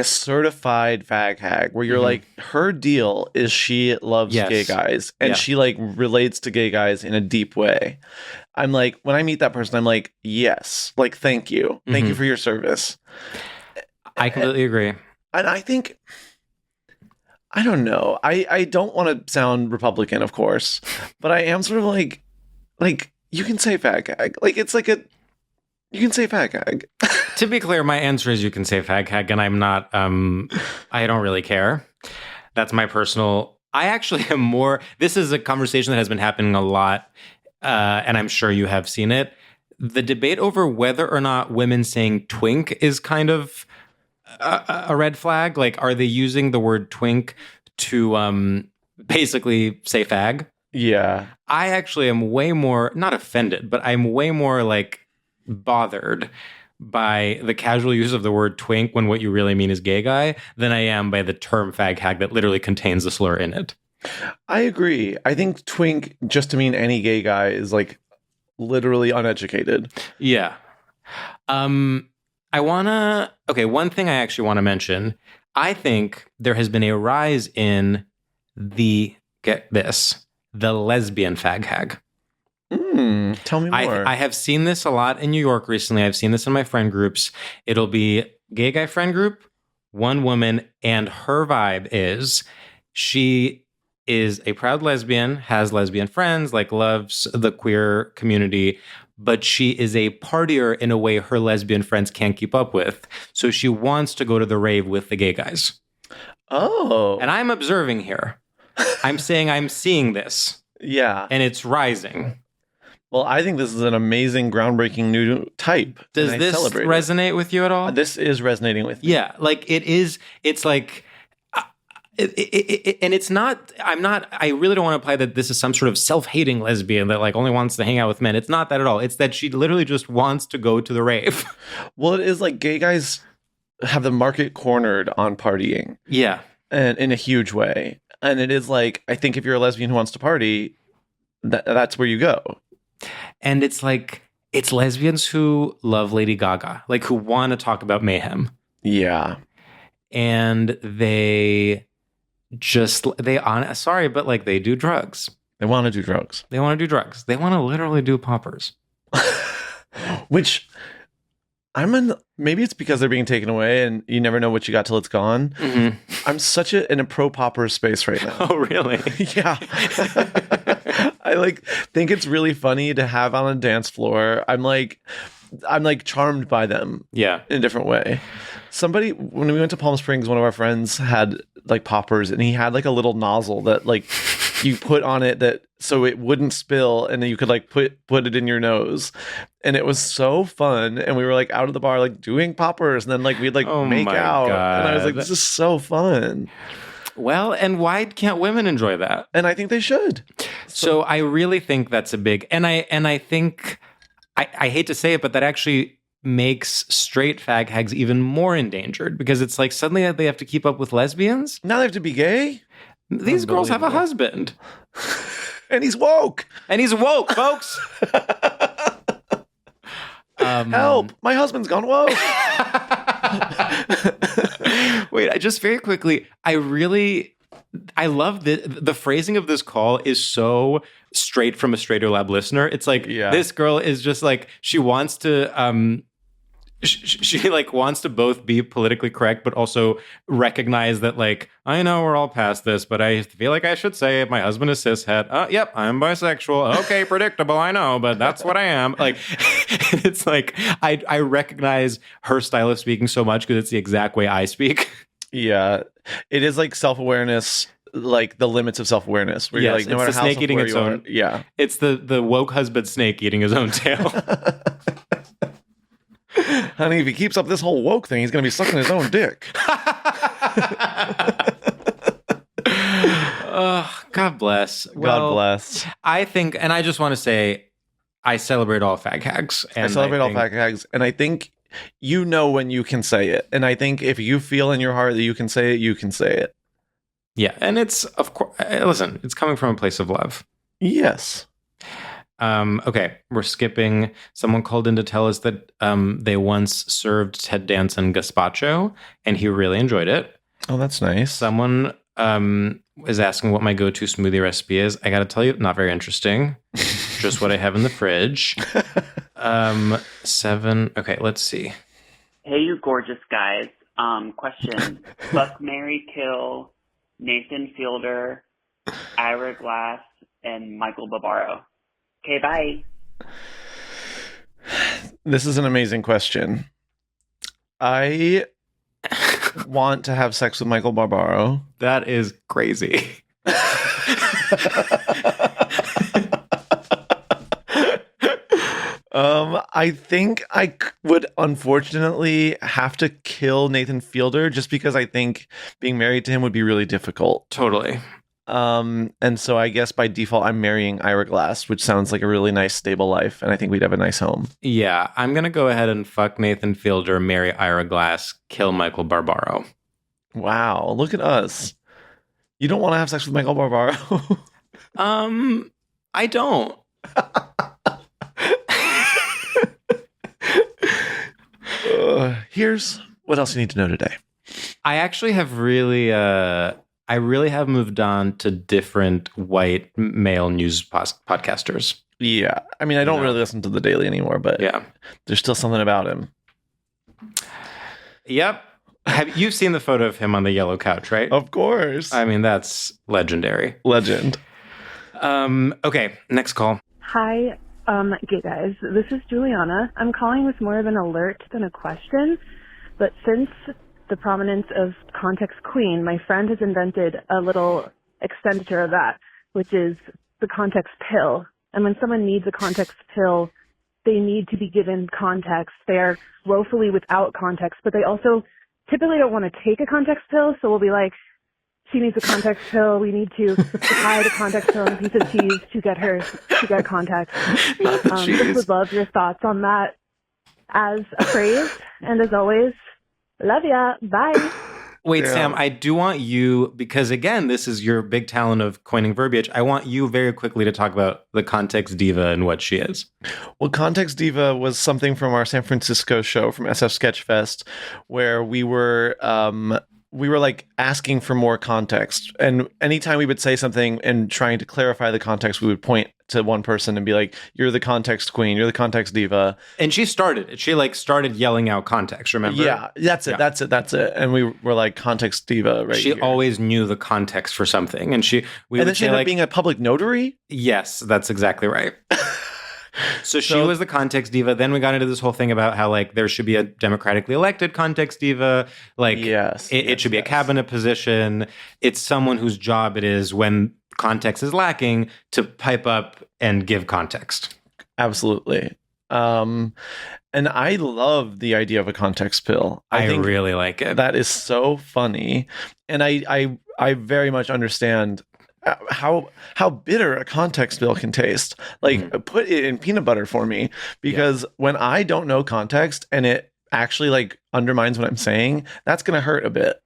A: certified fag hag where you're like, her deal is she loves gay guys and she like relates to gay guys in a deep way. I'm like, when I meet that person, I'm like, yes, like, thank you. Thank you for your service.
B: I completely agree.
A: And I think, I don't know. I don't want to sound Republican, of course, but I am sort of like you can say fag hag. Like, it's like you can say fag hag.
B: To be clear, my answer is you can say fag hag, and I'm not, I don't really care. That's my personal, I actually am more, this is a conversation that has been happening a lot, and I'm sure you have seen it. The debate over whether or not women saying twink is kind of a red flag. Like, are they using the word twink to basically say fag?
A: Yeah.
B: I actually am way more, not offended, but I'm way more like, bothered by the casual use of the word twink when what you really mean is gay guy than I am by the term fag hag that literally contains the slur in it.
A: I agree. I think twink just to mean any gay guy is like literally uneducated.
B: Yeah. One thing I actually want to mention, I think there has been a rise in the lesbian fag hag.
A: Tell me more.
B: I have seen this a lot in New York recently. I've seen this in my friend groups. It'll be gay guy friend group, one woman, and her vibe is she is a proud lesbian, has lesbian friends, like loves the queer community, but she is a partier in a way her lesbian friends can't keep up with. So she wants to go to the rave with the gay guys.
A: Oh.
B: And I'm observing here. I'm saying I'm seeing this.
A: Yeah.
B: And it's rising.
A: Well, I think this is an amazing, groundbreaking new type.
B: Does this resonate with you at all?
A: This is resonating with me.
B: Yeah, like it is. It's like And it's not, I really don't want to imply that this is some sort of self-hating lesbian that like only wants to hang out with men. It's not that at all. It's that she literally just wants to go to the rave.
A: Well, it is like gay guys have the market cornered on partying.
B: Yeah.
A: And in a huge way. And it is like, I think if you're a lesbian who wants to party, that's where you go.
B: And it's like, it's lesbians who love Lady Gaga, like who want to talk about mayhem.
A: Yeah.
B: And sorry, but like they do drugs.
A: They want to do drugs.
B: They want to do drugs. They want to literally do poppers.
A: Which maybe it's because they're being taken away and you never know what you got till it's gone.
B: Mm-hmm.
A: I'm such in a pro popper space right now.
B: Oh, really?
A: Yeah. I like think it's really funny to have on a dance floor. I'm like charmed by them.
B: Yeah.
A: In a different way. Somebody, when we went to Palm Springs, one of our friends had like poppers and he had like a little nozzle that like you put on it that so it wouldn't spill and then you could like put it in your nose. And it was so fun. And we were like out of the bar, like doing poppers. And then like we'd like make out.
B: God.
A: And I was like, this is so fun.
B: Well, and why can't women enjoy that?
A: And I think they should.
B: So I really think that's a big, and I think, I hate to say it, but that actually makes straight fag hags even more endangered because it's like suddenly they have to keep up with lesbians.
A: Now they have to be gay.
B: These girls have a husband.
A: And he's woke.
B: Folks.
A: Help. My husband's gone woke.
B: Wait, I just very quickly, I love the phrasing of this call is so straight from a StraightioLab listener. It's like, This girl is just like, she wants to, she like wants to both be politically correct, but also recognize that like, I know we're all past this, but I feel like I should say my husband is cishet. Yep, I'm bisexual. Okay, predictable, I know, but that's what I am. Like, it's like, I recognize her style of speaking so much because it's the exact way I speak.
A: Yeah, it is like self-awareness, like the limits of self-awareness. Where you're like, no matter how
B: snake eating its own.
A: Yeah,
B: it's the woke husband snake eating his own tail.
A: Honey, if he keeps up this whole woke thing, he's going to be sucking his own dick.
B: God bless.
A: God bless.
B: I think, and I just want to say, I celebrate all fag hags. And
A: I celebrate all fag hags, and I think you know when you can say it. And I think if you feel in your heart that you can say it, you can say it.
B: Yeah, and it's, of course, listen, it's coming from a place of love.
A: Yes.
B: Okay, we're skipping. Someone called in to tell us that they once served Ted Danson gazpacho, and he really enjoyed it.
A: Oh, that's nice.
B: Someone is asking what my go-to smoothie recipe is. I got to tell you, not very interesting. Just what I have in the fridge. 7. Okay, let's see.
H: Hey, you gorgeous guys. Question. Fuck, marry, kill Nathan Fielder, Ira Glass, and Michael Barbaro. Okay, bye.
A: This is an amazing question. I want to have sex with Michael Barbaro.
B: That is crazy.
A: I think I would unfortunately have to kill Nathan Fielder just because I think being married to him would be really difficult.
B: Totally.
A: And so I guess by default I'm marrying Ira Glass, which sounds like a really nice stable life, and I think we'd have a nice home.
B: Yeah, I'm gonna go ahead and fuck Nathan Fielder, marry Ira Glass, kill Michael Barbaro.
A: Wow, look at us. You don't want to have sex with Michael Barbaro?
B: I don't.
A: Here's what else you need to know today.
B: I actually have really I really have moved on to different white male news podcasters.
A: Yeah. I mean, I don't really listen to The Daily anymore, but
B: yeah,
A: there's still something about him.
B: Yep. Have you seen the photo of him on the yellow couch, right?
A: Of course.
B: I mean, that's legendary.
A: Legend.
B: Okay, next call.
I: Hi, gay guys. This is Juliana. I'm calling with more of an alert than a question, but since the prominence of Context Queen, my friend has invented a little extension of that, which is the context pill. And when someone needs a context pill, they need to be given context. They are woefully without context, but they also typically don't want to take a context pill, so we'll be like, She needs a context pill. We need to supply the context pill and a piece of cheese to get context.
A: Not the cheese.
I: Just would love your thoughts on that as a phrase. And as always, love ya. Bye.
B: Wait,
A: Yeah.
B: Sam, I do want you, because again, this is your big talent of coining verbiage. I want you very quickly to talk about the context diva and what she is.
A: Well, Context Diva was something from our San Francisco show from SF Sketchfest, where we were like asking for more context. And anytime we would say something and trying to clarify the context, we would point to one person and be like, "You're the context queen. You're the context diva."
B: And she started it. She started yelling out context, remember?
A: Yeah, that's it.
B: Yeah.
A: That's it. And we were like, context diva right
B: She
A: here.
B: always knew the context for something. And
A: And then she ended up being a public notary?
B: yes, that's exactly right. So she was the context diva. Then we got into this whole thing about how there should be a democratically elected context diva. It should be a cabinet position. It's someone whose job it is when context is lacking to pipe up and give context.
A: Absolutely. And I love the idea of a context pill.
B: I
A: think
B: really like it.
A: that is so funny. And I very much understand how bitter a context pill can taste. Put it in peanut butter for me, because when I don't know context and it actually undermines what I'm saying, that's going to hurt a bit.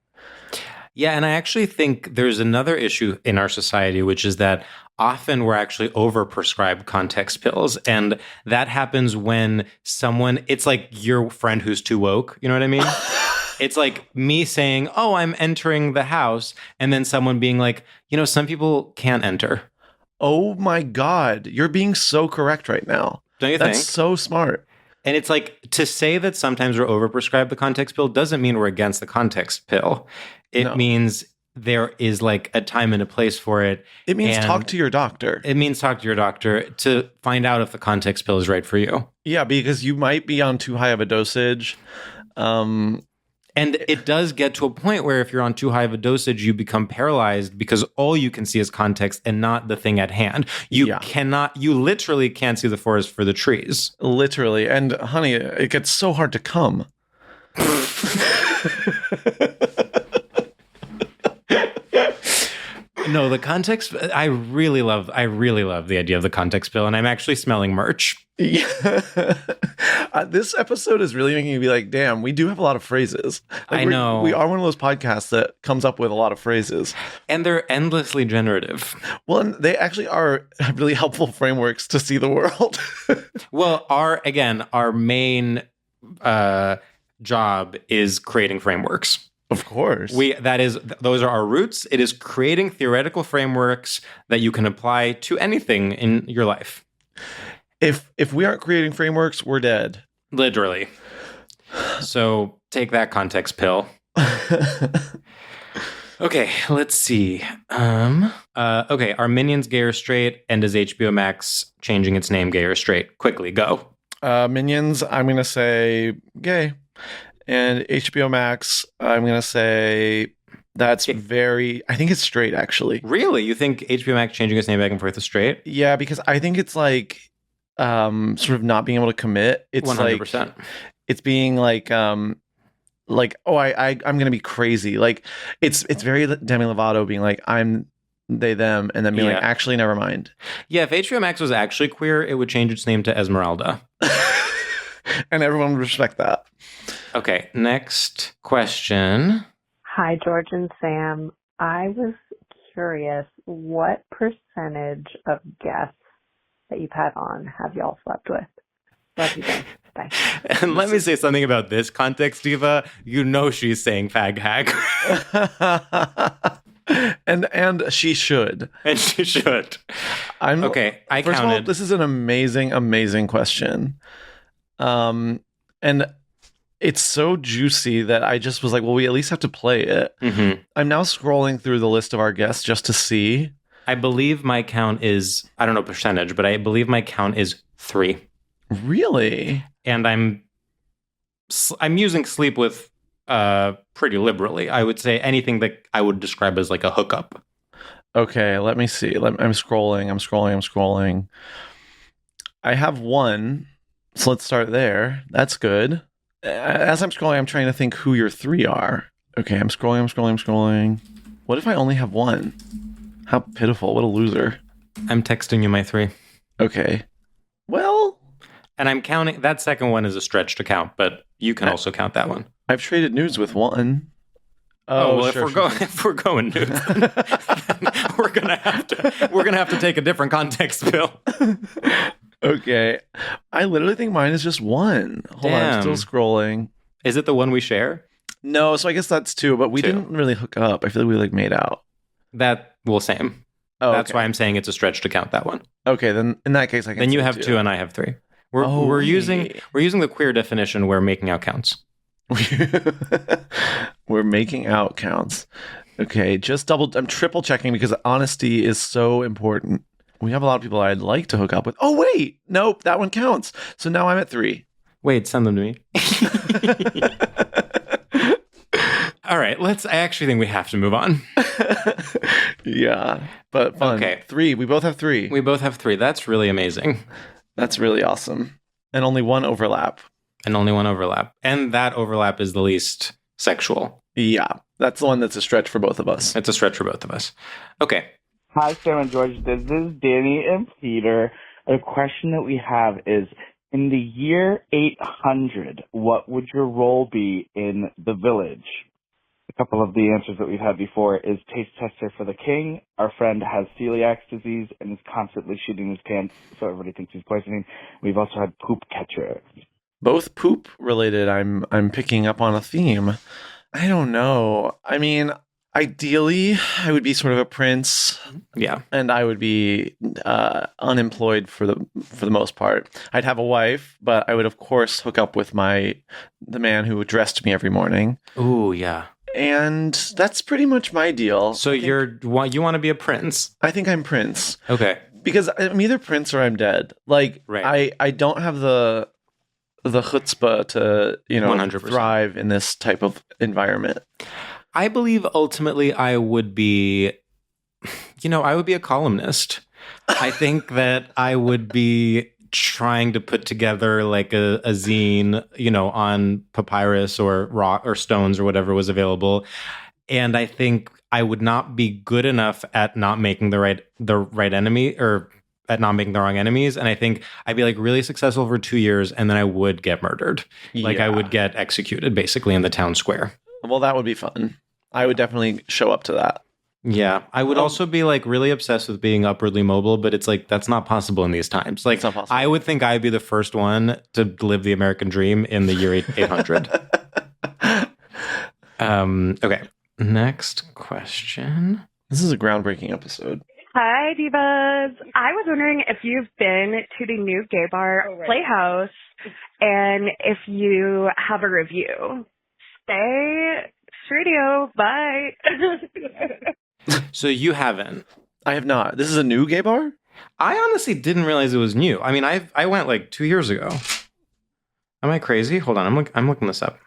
B: Yeah, and I actually think there's another issue in our society, which is that often we're actually overprescribed context pills. And that happens when it's like your friend who's too woke. You know what I mean? It's like me saying, "Oh, I'm entering the house," and then someone being like, some people can't enter.
A: Oh my God. You're being so correct right now.
B: Don't you think?
A: That's so smart.
B: And it's like, to say that sometimes we're overprescribed the context pill doesn't mean we're against the context pill. It means there is a time and a place for it.
A: It means talk to your doctor.
B: It means talk to your doctor to find out if the context pill is right for you.
A: Yeah, because you might be on too high of a dosage.
B: And it does get to a point where if you're on too high of a dosage, you become paralyzed because all you can see is context and not the thing at hand. You literally can't see the forest for the trees.
A: Literally. And honey, it gets so hard to come.
B: No, the context, I really love the idea of the context pill, and I'm actually smelling merch.
A: Yeah. This episode is really making me be like, damn, we do have a lot of phrases.
B: I know.
A: We are one of those podcasts that comes up with a lot of phrases.
B: And they're endlessly generative.
A: Well, and they actually are really helpful frameworks to see the world.
B: Well, our main job is creating frameworks.
A: Of course.
B: Those are our roots. It is creating theoretical frameworks that you can apply to anything in your life.
A: If we aren't creating frameworks, we're dead.
B: Literally. So take that context pill. Okay, let's see. Okay, are Minions gay or straight? And is HBO Max changing its name gay or straight? Quickly, go.
A: Minions, I'm going to say gay. And HBO Max, I'm going to say that's I think it's straight, actually.
B: Really? You think HBO Max changing its name back and forth is straight?
A: Yeah, because I think it's sort of not being able to commit. It's
B: 100%.
A: It's being I'm going to be crazy. It's very Demi Lovato being like, I'm they, them, and then being like, actually, never mind.
B: Yeah, if HBO Max was actually queer, it would change its name to Esmeralda.
A: And everyone would respect that.
B: Okay, next question.
J: Hi, George and Sam. I was curious, what percentage of guests that you've had on have y'all slept with? Love you guys. Bye.
B: And let me say something about this context, Diva. You know she's saying fag hag.
A: and she should.
B: And she should. Okay, I
A: first
B: counted.
A: Of all, this is an amazing question. And it's so juicy that I just was like, well, we at least have to play it.
B: Mm-hmm.
A: I'm now scrolling through the list of our guests just to see.
B: I believe my count is, I don't know percentage, but I believe my count is 3.
A: Really?
B: And I'm using sleep with pretty liberally. I would say anything that I would describe as like a hookup.
A: Okay, let me see. I'm scrolling. I have one, so let's start there. That's good. As I'm scrolling, I'm trying to think who your 3 are. Okay, I'm scrolling. What if I only have one? How pitiful. What a loser.
B: I'm texting you my 3.
A: Okay. Well,
B: and I'm counting that second one is a stretch to count, but you can also count that one.
A: I've traded nudes with one.
B: Well, if we're going nudes, we're gonna have to take a different context, Bill.
A: Okay. I literally think mine is just one. Hold on, I'm still scrolling.
B: Is it the one we share?
A: No, so I guess that's 2, but we didn't really hook up. I feel like we made out.
B: Same.
A: Oh,
B: that's why I'm saying it's a stretch to count that one.
A: Okay, then in that case I can.
B: Then you have 2 and I have 3. We're using the queer definition where making out counts.
A: We're making out counts. Okay, I'm triple checking because honesty is so important. We have a lot of people I'd like to hook up with. Oh wait, nope, that one counts. So now I'm at 3.
B: Wait, send them to me. All right, I actually think we have to move on.
A: Yeah, but fun.
B: Okay.
A: 3. We both have 3.
B: We both have 3. That's really amazing.
A: That's really awesome. And only one overlap.
B: And that overlap is the least sexual.
A: Yeah, that's the one that's a stretch for both of us.
B: It's a stretch for both of us. Okay.
K: Hi, Sam and George. This is Danny and Peter. A question that we have is, in the year 800, what would your role be in the village? A couple of the answers that we've had before is taste tester for the king. Our friend has celiac disease and is constantly shooting his pants, so everybody thinks he's poisoning. We've also had poop catcher.
A: Both poop related. I'm picking up on a theme. I don't know. I mean, ideally, I would be sort of a prince.
B: Yeah,
A: and I would be unemployed for the most part. I'd have a wife, but I would of course hook up with the man who dressed me every morning.
B: Ooh, yeah.
A: And that's pretty much my deal.
B: So you want to be a prince?
A: I think I'm prince.
B: Okay.
A: Because I'm either prince or I'm dead. Like, right. I don't have the chutzpah to 100%. Thrive in this type of environment.
B: I believe ultimately I would be a columnist. I think that I would be trying to put together like a zine, on papyrus or rock or stones or whatever was available. And I think I would not be good enough at not making the right enemy or at not making the wrong enemies. And I think I'd be like really successful for 2 years and then I would get murdered. Yeah. Like I would get executed basically in the town square.
A: Well, that would be fun. I would definitely show up to that.
B: Yeah, I would also be like really obsessed with being upwardly mobile, but it's like that's not possible in these times. Like I would think I'd be the first one to live the American dream in the year 800. Okay, next question.
A: This is a groundbreaking episode.
L: Hi, divas. I was wondering if you've been to the new gay bar Playhouse and if you have a review. Stay StraightioLab. Bye.
B: So you haven't?
A: I have not. This is a new gay bar?
B: I honestly didn't realize it was new. I mean, I went like 2 years ago. Am I crazy? Hold on, I'm looking this up.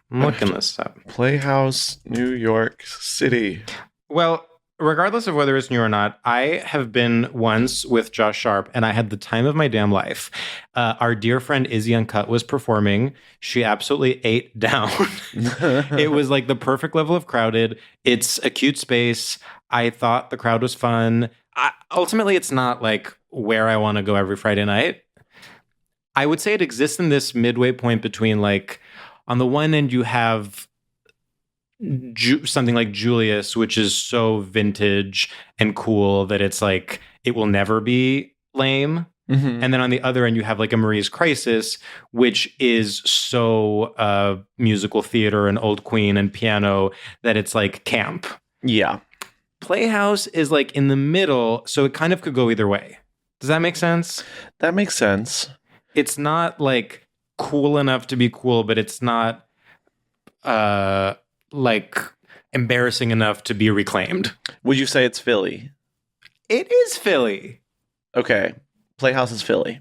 A: Playhouse, New York City.
B: Well, regardless of whether it's new or not, I have been once with Josh Sharp, and I had the time of my damn life. Our dear friend Izzy Uncut was performing. She absolutely ate down. It was like the perfect level of crowded. It's a cute space. I thought the crowd was fun. Ultimately, it's not like where I want to go every Friday night. I would say it exists in this midway point between like, on the one end, you have something like Julius, which is so vintage and cool that it's like it will never be lame. Mm-hmm. And then on the other end, you have like a Marie's Crisis, which is so musical theater and old Queen and piano that it's like camp.
A: Yeah.
B: Playhouse is like in the middle, so it kind of could go either way. Does that make sense?
A: That makes sense.
B: It's not like cool enough to be cool, but it's not like embarrassing enough to be reclaimed.
A: Would you say it's Philly?
B: It is Philly.
A: Okay. Playhouse is Philly.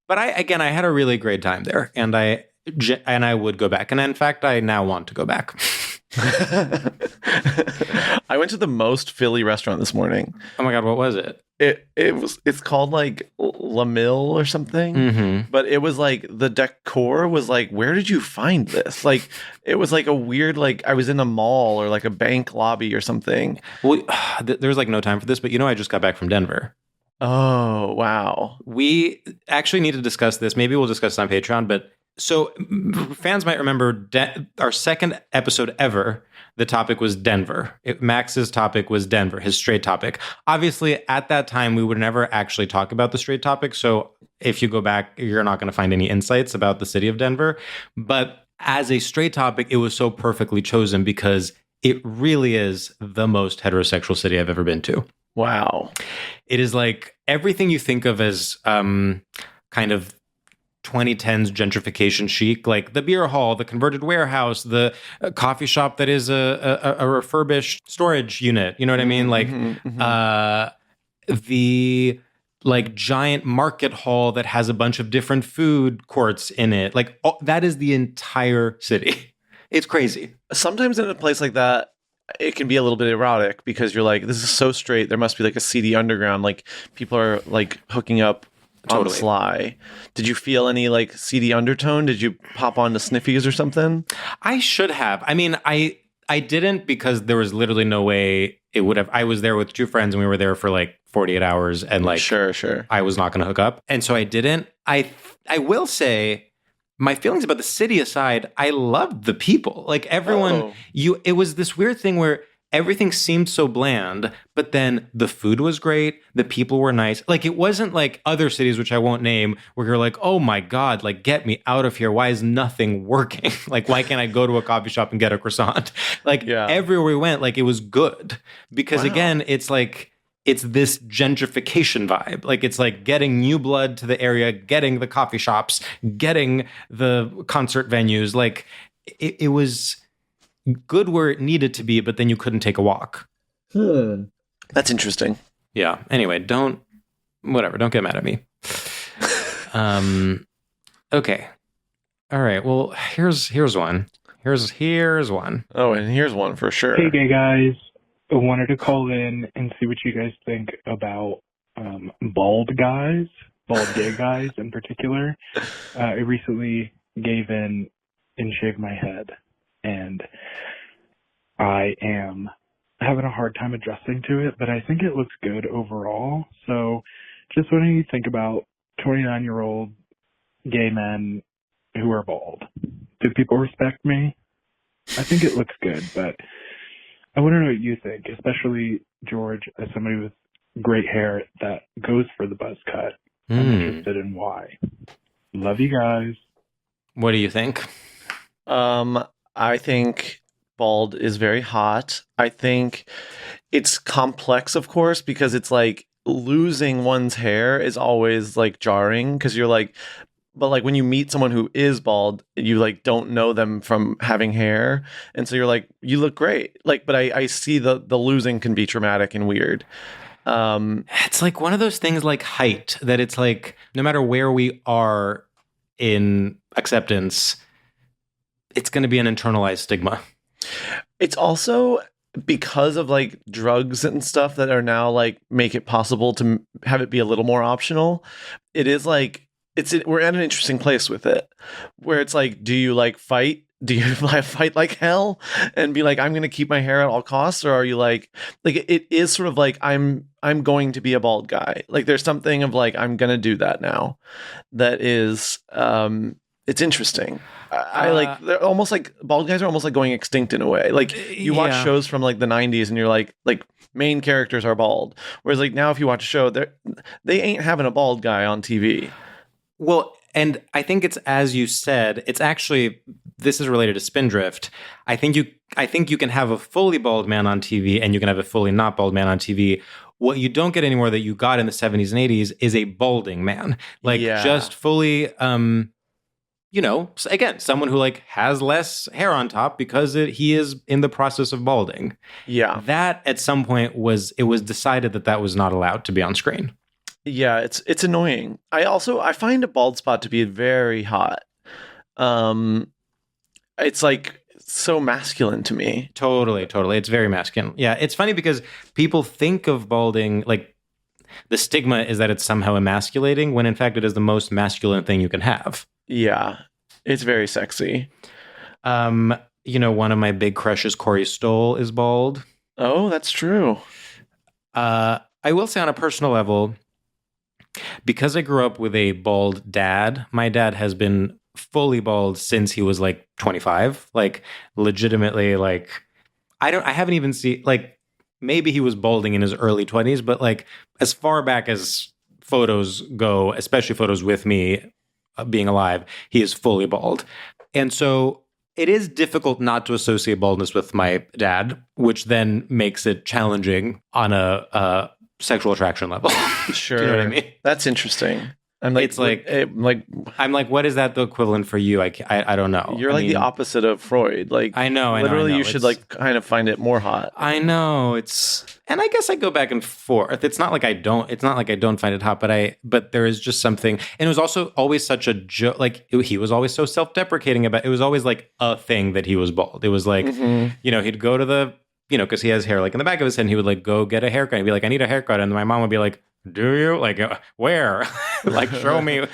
B: But I had a really great time there, and I would go back. And in fact, I now want to go back.
A: I went to the most Philly restaurant this morning.
B: Oh my God, what was it?
A: It's called like La Mille or something.
B: Mm-hmm.
A: But it was like the decor was like, where did you find this? Like it was like a weird, like I was in a mall or like a bank lobby or something.
B: Well, there's like no time for this, but I just got back from Denver.
A: Oh, wow.
B: We actually need to discuss this. Maybe we'll discuss it on Patreon, but so fans might remember our second episode ever. The topic was Denver. Max's topic was Denver, his straight topic. Obviously, at that time, we would never actually talk about the straight topic. So if you go back, you're not going to find any insights about the city of Denver. But as a straight topic, it was so perfectly chosen because it really is the most heterosexual city I've ever been to.
A: Wow.
B: It is like everything you think of as kind of 2010s gentrification chic, like the beer hall, the converted warehouse, the coffee shop that is a refurbished storage unit. You know what I mean? Like the like giant market hall that has a bunch of different food courts in it. Like that is the entire city. It's crazy.
A: Sometimes in a place like that, it can be a little bit erotic because you're like, this is so straight. There must be like a seedy underground. Like people are like hooking up on the sly. Did you feel any like seedy undertone? Did you pop on to sniffies or something?
B: I should have. I mean, I didn't because there was literally no way it would have. I was there with two friends and we were there for like 48 hours and like
A: sure.
B: I was not going to hook up. And so I didn't. I will say my feelings about the city aside, I loved the people. Like everyone, it was this weird thing where everything seemed so bland, but then the food was great. The people were nice. Like it wasn't like other cities, which I won't name, where you're like, oh my God, like get me out of here. Why is nothing working? Like, why can't I go to a coffee shop and get a croissant? Like everywhere we went, like it was good. Because again, it's like, it's this gentrification vibe. Like it's like getting new blood to the area, getting the coffee shops, getting the concert venues. Like it was good where it needed to be, but then you couldn't take a walk.
A: That's interesting.
B: Yeah. Anyway, don't get mad at me. Okay. All right. Well, here's one. Here's one.
A: Oh, and here's one for sure.
M: Hey, gay guys. I wanted to call in and see what you guys think about bald gay guys in particular. I recently gave in and shaved my head, and I am having a hard time adjusting to it, but I think it looks good overall. So just what do you think about 29-year-old gay men who are bald? Do people respect me? I think it looks good, but I want to know what you think, especially George, as somebody with great hair that goes for the buzz cut. I'm interested in why. Love you guys.
B: What do you think?
A: I think bald is very hot. I think it's complex, of course, because it's like losing one's hair is always like jarring because you're like, but like when you meet someone who is bald, you like don't know them from having hair. And so you're like, you look great. Like, but I see the losing can be traumatic and weird.
B: It's like one of those things like height that it's like, no matter where we are in acceptance, it's going to be an internalized stigma.
A: It's also because of like drugs and stuff that are now like make it possible to have it be a little more optional. It is like, we're at an interesting place with it where it's like, do you like fight? Do you fight like hell and be like, I'm going to keep my hair at all costs? Or are you like it is sort of like, I'm going to be a bald guy. Like there's something of like, I'm going to do that now. That is, it's interesting. I like, they're almost like bald guys are almost like going extinct in a way. Like you watch shows from like the 90s and you're like main characters are bald. Whereas like now if you watch a show, they ain't having a bald guy on TV.
B: Well, and I think it's, as you said, it's actually, this is related to Spindrift. I think you can have a fully bald man on TV and you can have a fully not bald man on TV. What you don't get anymore that you got in the 70s and 80s is a balding man. Like just fully, again, someone who like has less hair on top because he is in the process of balding.
A: Yeah.
B: That at some point was decided that was not allowed to be on screen.
A: Yeah, it's annoying. I find a bald spot to be very hot. It's like so masculine to me.
B: Totally. It's very masculine. Yeah, it's funny because people think of balding, like, the stigma is that it's somehow emasculating, when in fact it is the most masculine thing you can have.
A: Yeah, it's very sexy.
B: One of my big crushes, Corey Stoll, is bald.
A: Oh, that's true.
B: I will say on a personal level, because I grew up with a bald dad, my dad has been fully bald since he was like 25. Like, legitimately, like, I haven't even seen, like, maybe he was balding in his early 20s, but like, as far back as photos go, especially photos with me being alive, he is fully bald. And so it is difficult not to associate baldness with my dad, which then makes it challenging on a sexual attraction level.
A: Sure.
B: Do you know what I mean?
A: That's interesting. I'm like,
B: it's like,
A: I'm
B: like, what is that the equivalent for you? I don't know.
A: You're the opposite of Freud. Like,
B: I know.
A: Literally, you should like kind of find it more hot.
B: I know and I guess I go back and forth. It's not like I don't find it hot, but there is just something. And it was also always such a joke. Like, he was always so self-deprecating about it. It was always like a thing that he was bald. It was like, he'd go to the, because he has hair like in the back of his head, and he would like go get a haircut. He'd be like, I need a haircut. And my mom would be like, do you? Like, where? Like, show me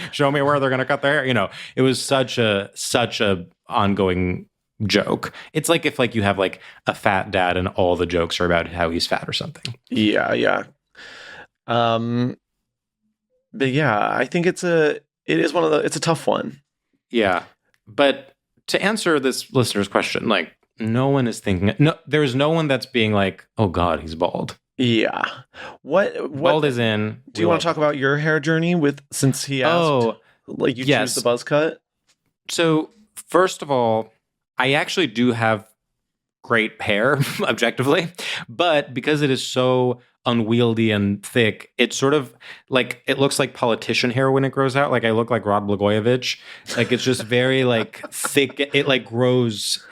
B: where they're going to cut their hair. It was such a ongoing joke. It's like if like you have like a fat dad and all the jokes are about how he's fat or something.
A: Yeah. But yeah, I think it's a tough one.
B: Yeah. But to answer this listener's question, like, no one is thinking, there's no one that's being like, oh God, he's bald.
A: Yeah. What
B: bald is in?
A: Do you want to talk about your hair journey since he asked? Like, you choose the buzz cut?
B: So first of all, I actually do have great hair, objectively, but because it is so unwieldy and thick, it's sort of like, it looks like politician hair when it grows out. Like, I look like Rod Blagojevich. Like, it's just very like thick. It like grows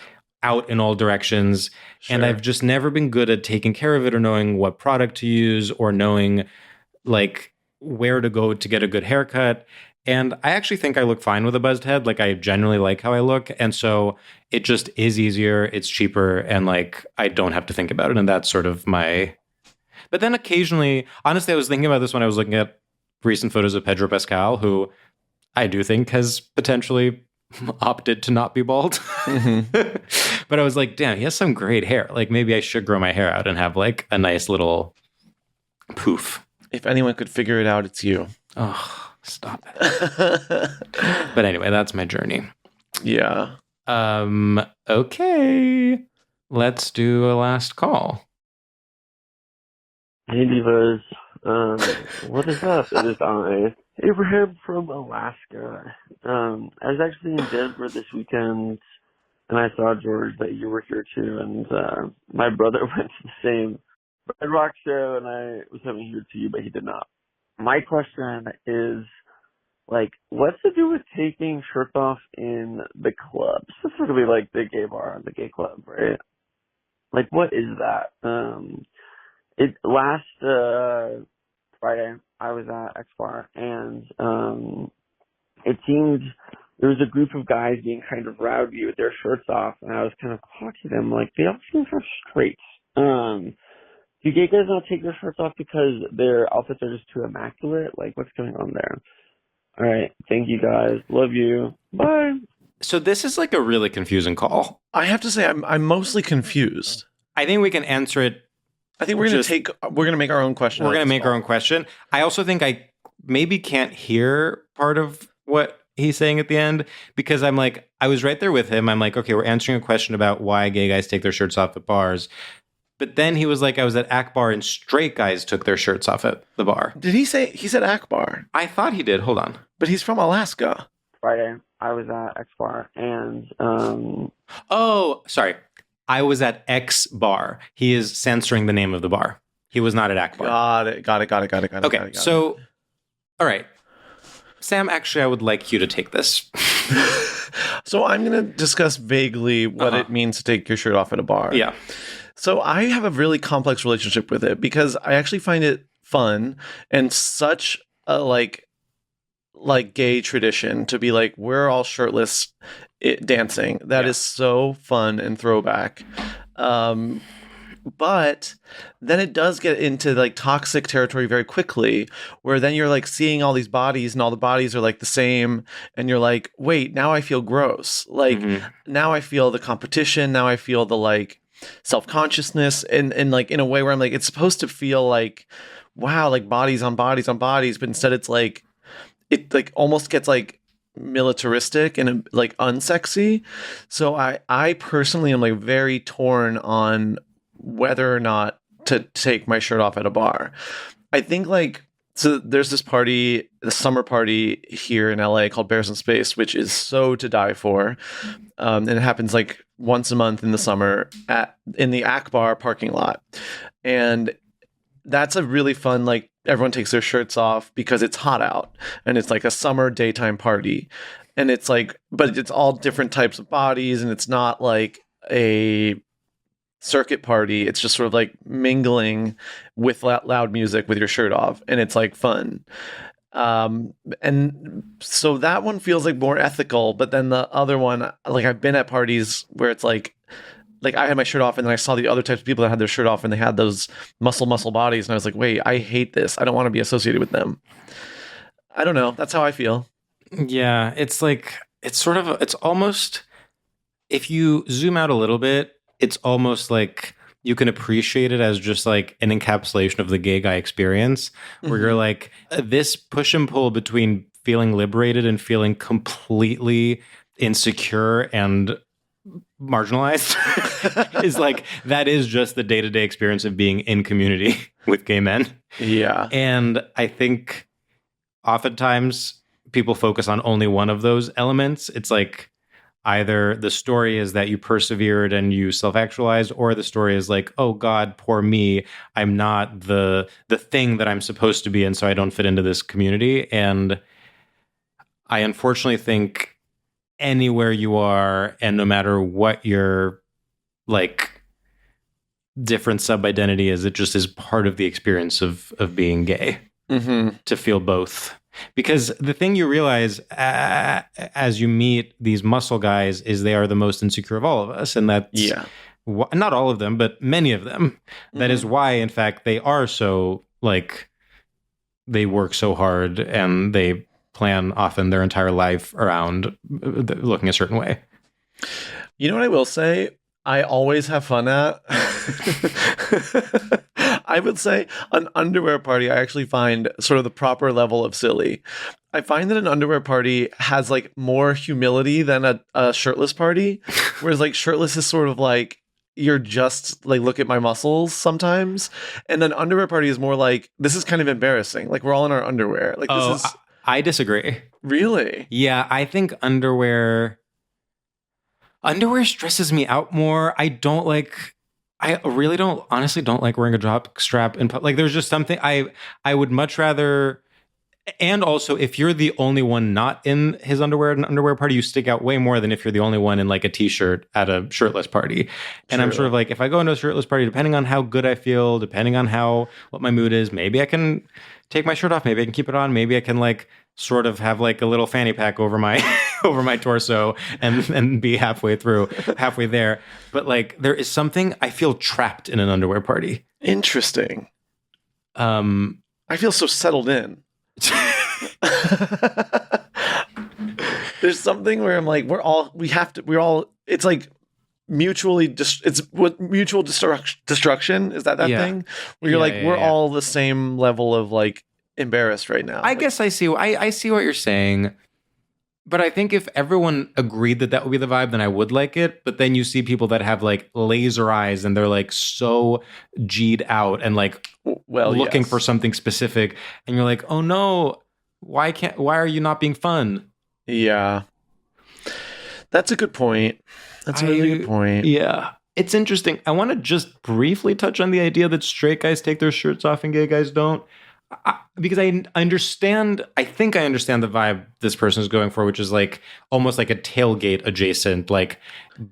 B: out in all directions. Sure. And I've just never been good at taking care of it or knowing what product to use or knowing like where to go to get a good haircut. And I actually think I look fine with a buzzed head. Like, I generally like how I look. And so it just is easier. It's cheaper. And like, I don't have to think about it. And that's sort of but then occasionally, honestly, I was thinking about this when I was looking at recent photos of Pedro Pascal, who I do think has potentially opted to not be bald. But I was like, damn, he has some great hair. Like, maybe I should grow my hair out and have like a nice little poof.
A: If anyone could figure it out, it's you.
B: Oh, stop it. But anyway, that's my journey.
A: Yeah.
B: Okay. Let's do a last call.
N: Hey, Divas. What is up? It is I, Abraham from Alaska. I was actually in Denver this weekend, and I saw, George, that you were here too, and my brother went to the same Red Rock show, and I was coming here to you, but he did not. My question is, like, what's to do with taking shirts off in the club? Specifically, like, the gay bar and the gay club, right? Like, what is that? Last Friday, I was at X Bar, and it seemed there was a group of guys being kind of rowdy with their shirts off, and I was kind of talking to them like, they all seem kind of straight. Do gay guys not take their shirts off because their outfits are just too immaculate? Like, what's going on there? All right, thank you guys. Love you. Bye.
B: So this is like a really confusing call.
A: I have to say, I'm mostly confused.
B: I think we can answer it.
A: I think we're going to make our own question.
B: We're going to make our own question. I also think I maybe can't hear part of what he's saying at the end, because I'm like, I was right there with him. I'm like, okay, we're answering a question about why gay guys take their shirts off at bars. But then he was like, I was at Akbar and straight guys took their shirts off at the bar.
A: Did he say, he said Akbar?
B: I thought he did. Hold on.
A: But he's from Alaska.
N: Friday, I was at X Bar, and
B: oh, sorry. I was at X Bar. He is censoring the name of the bar. He was not at Akbar.
A: Got it.
B: Okay, so, all right. Sam, actually, I would like you to take this.
A: So I'm going to discuss vaguely what it means to take your shirt off at a bar.
B: Yeah.
A: So I have a really complex relationship with it because I actually find it fun and such a like gay tradition to be like, we're all shirtless dancing. That is so fun and throwback. But then it does get into like toxic territory very quickly, where then you're like seeing all these bodies and all the bodies are like the same. And you're like, wait, now I feel gross. Like now I feel the competition. Now I feel the like self-consciousness and like in a way where I'm like, it's supposed to feel like, wow, like bodies on bodies on bodies. But instead it's like, it like almost gets like militaristic and like unsexy. So I personally am like very torn on whether or not to take my shirt off at a bar. I think like, so there's this party, the summer party here in LA called Bears in Space, which is so to die for. And it happens like once a month in the summer in the Akbar parking lot. And that's a really fun, like everyone takes their shirts off because it's hot out and it's like a summer daytime party. And it's like, but it's all different types of bodies and it's not like a circuit party. It's just sort of like mingling with loud music with your shirt off, and it's like fun. And so that one feels like more ethical, but then the other one, like I've been at parties where it's like I had my shirt off and then I saw the other types of people that had their shirt off and they had those muscle bodies, and I was like, wait, I hate this. I don't want to be associated with them. I don't know. That's how I feel.
B: Yeah, it's like it's almost, if you zoom out a little bit, it's almost like you can appreciate it as just like an encapsulation of the gay guy experience, where you're like, this push and pull between feeling liberated and feeling completely insecure and marginalized is like, that is just the day-to-day experience of being in community with gay men.
A: Yeah.
B: And I think oftentimes people focus on only one of those elements. It's like, either the story is that you persevered and you self-actualized, or the story is like, oh God, poor me, I'm not the thing that I'm supposed to be, and so I don't fit into this community. And I unfortunately think anywhere you are, and no matter what your like different sub-identity is, it just is part of the experience of being gay, to feel both. Because the thing you realize as you meet these muscle guys is they are the most insecure of all of us. And that's not all of them, but many of them. That is why, in fact, they are so like, they work so hard and they plan often their entire life around looking a certain way.
A: You know what I will say? I always have fun at. I would say an underwear party, I actually find sort of the proper level of silly. I find that an underwear party has like more humility than a shirtless party, whereas like shirtless is sort of like, you're just like, look at my muscles sometimes. And an underwear party is more like, this is kind of embarrassing. Like we're all in our underwear. Like this is.
B: I disagree.
A: Really?
B: Yeah, I think underwear stresses me out more. I really honestly don't like wearing a jock strap in public. Like there's just something I would much rather. And also, if you're the only one not in his underwear at an underwear party, you stick out way more than if you're the only one in like a t-shirt at a shirtless party. And
A: True.
B: I'm sort of like, if I go into a shirtless party, depending on how good I feel, depending on what my mood is, maybe I can take my shirt off, maybe I can keep it on, maybe I can like sort of have like a little fanny pack over my over my torso and be halfway there. But like there is something, I feel trapped in an underwear party.
A: Interesting. I feel so settled in. There's something where I'm like, it's like mutual destruction. Is that thing where you're we're all the same level of like embarrassed right now?
B: I guess I see what you're saying, but I think if everyone agreed that would be the vibe, then I would like it. But then you see people that have like laser eyes and they're like so G'd out and like looking for something specific, and you're like, oh no, why are you not being fun?
A: Yeah, that's a good point. That's a really good point.
B: Yeah, it's interesting. I want to just briefly touch on the idea that straight guys take their shirts off and gay guys don't. Because I think I understand the vibe this person is going for, which is like almost like a tailgate adjacent, like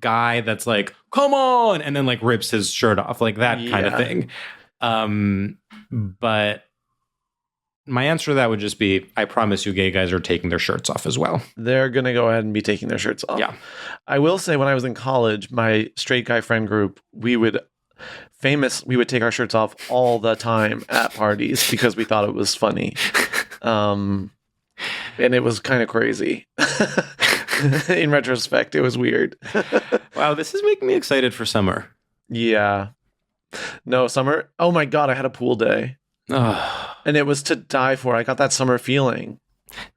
B: guy that's like, come on, and then like rips his shirt off, like that kind of thing. But my answer to that would just be, I promise you gay guys are taking their shirts off as well.
A: They're going to go ahead and be taking their shirts off.
B: Yeah.
A: I will say when I was in college, my straight guy friend group, we would take our shirts off all the time at parties because we thought it was funny. And it was kind of crazy. In retrospect, it was weird.
B: Wow, this is making me excited for summer.
A: Yeah. No, summer. Oh my God, I had a pool day. And it was to die for. I got that summer feeling.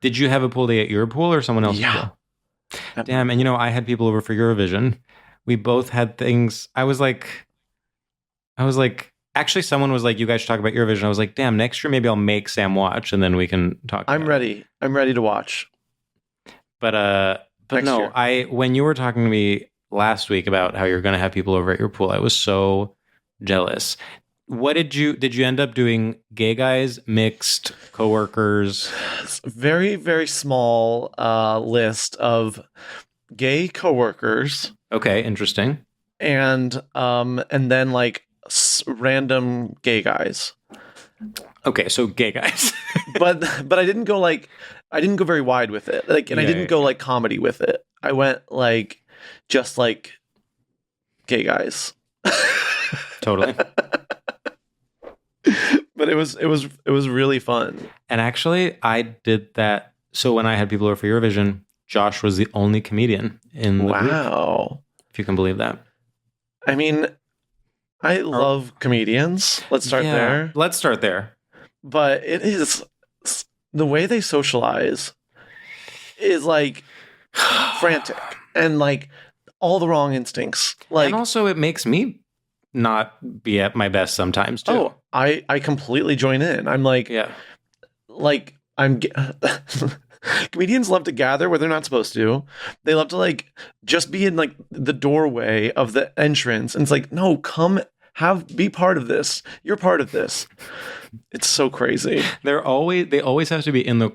B: Did you have a pool day at your pool or someone else's
A: pool?
B: Damn, and I had people over for Eurovision. We both had things. I was like, actually, someone was like, you guys should talk about Eurovision. I was like, damn, next year maybe I'll make Sam watch and then we can talk.
A: I'm ready. I'm ready to watch.
B: But
A: Next
B: no,
A: year.
B: when you were talking to me last week about how you're going to have people over at your pool, I was so jealous. What did you end up doing? Gay guys, mixed, coworkers?
A: Very, very small list of gay coworkers.
B: Okay, interesting.
A: And then like random gay guys.
B: Okay, so gay guys.
A: but I didn't go very wide with it. I didn't go like comedy with it. I went like just like gay guys.
B: Totally.
A: But it was really fun.
B: And actually, I did that. So when I had people over for Eurovision, Josh was the only comedian in the group.
A: Wow.
B: If you can believe that.
A: I mean, I love comedians. Let's start there.
B: Let's start there.
A: But it is the way they socialize is like frantic and like all the wrong instincts. Like,
B: and also it makes me not be at my best sometimes too.
A: Oh, I completely join in. I'm like, comedians love to gather where they're not supposed to. They love to like just be in like the doorway of the entrance. And it's like, no, be part of this. You're part of this. It's so crazy.
B: They always have to be in the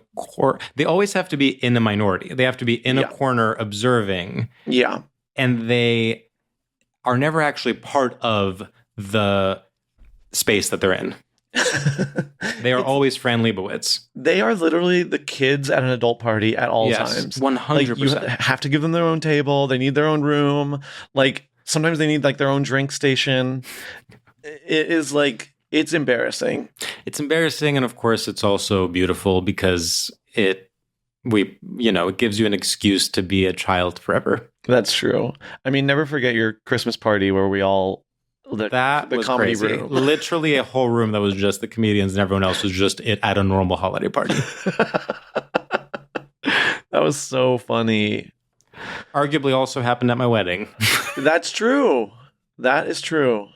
B: they always have to be in the minority. They have to be in a corner observing.
A: Yeah.
B: And they are never actually part of the space that they're in. They are always Fran Lebowitz.
A: They are literally the kids at an adult party at all times.
B: 100%.
A: Like, you have to give them their own table. They need their own room. Like sometimes they need like their own drink station. It is like, it's embarrassing.
B: It's embarrassing. And of course it's also beautiful because it gives you an excuse to be a child forever.
A: That's true. I mean, never forget your Christmas party where we all the
B: was
A: comedy
B: crazy.
A: room.
B: Literally a whole room that was just the comedians and everyone else was just it at a normal holiday party.
A: That was so funny.
B: Arguably also happened at my wedding.
A: That's true. That is true.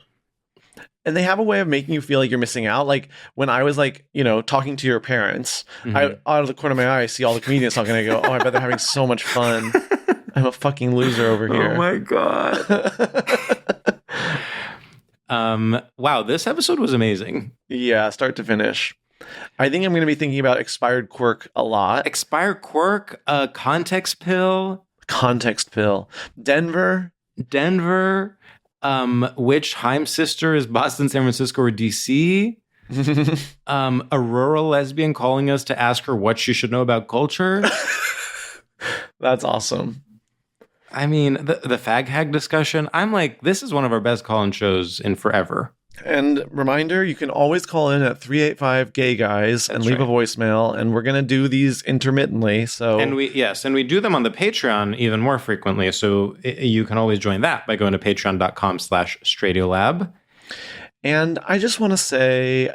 A: And they have a way of making you feel like you're missing out. Like when I was like, talking to your parents, I out of the corner of my eye, I see all the comedians talking. I go, oh, I bet they're having so much fun. I'm a fucking loser over here.
B: Oh my God. Wow, this episode was amazing.
A: Yeah, start to finish. I think I'm going to be thinking about expired quirk a lot.
B: Expired quirk, context pill.
A: Denver.
B: Which Heim sister is Boston, San Francisco, or DC? A rural lesbian calling us to ask her what she should know about culture.
A: That's awesome.
B: I mean, the fag hag discussion, I'm like, this is one of our best call-in shows in forever.
A: And reminder, you can always call in at 385-GAY-GUYS and leave a voicemail, and we're going to do these intermittently.
B: And we do them on the Patreon even more frequently, so you can always join that by going to patreon.com/StraightioLab.
A: And I just want to say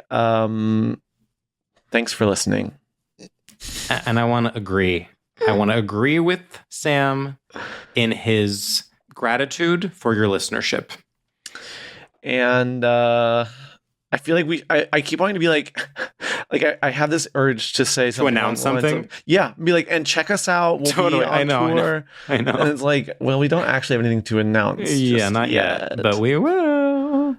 A: thanks for listening.
B: And I want to agree. I want to agree with Sam in his gratitude for your listenership.
A: And I feel like I keep wanting to be like I have this urge to say something.
B: To announce something?
A: Yeah. Be like, and check us out. We'll be on tour.
B: I know.
A: And it's like, well, we don't actually have anything to announce.
B: Yeah, not yet. But we will.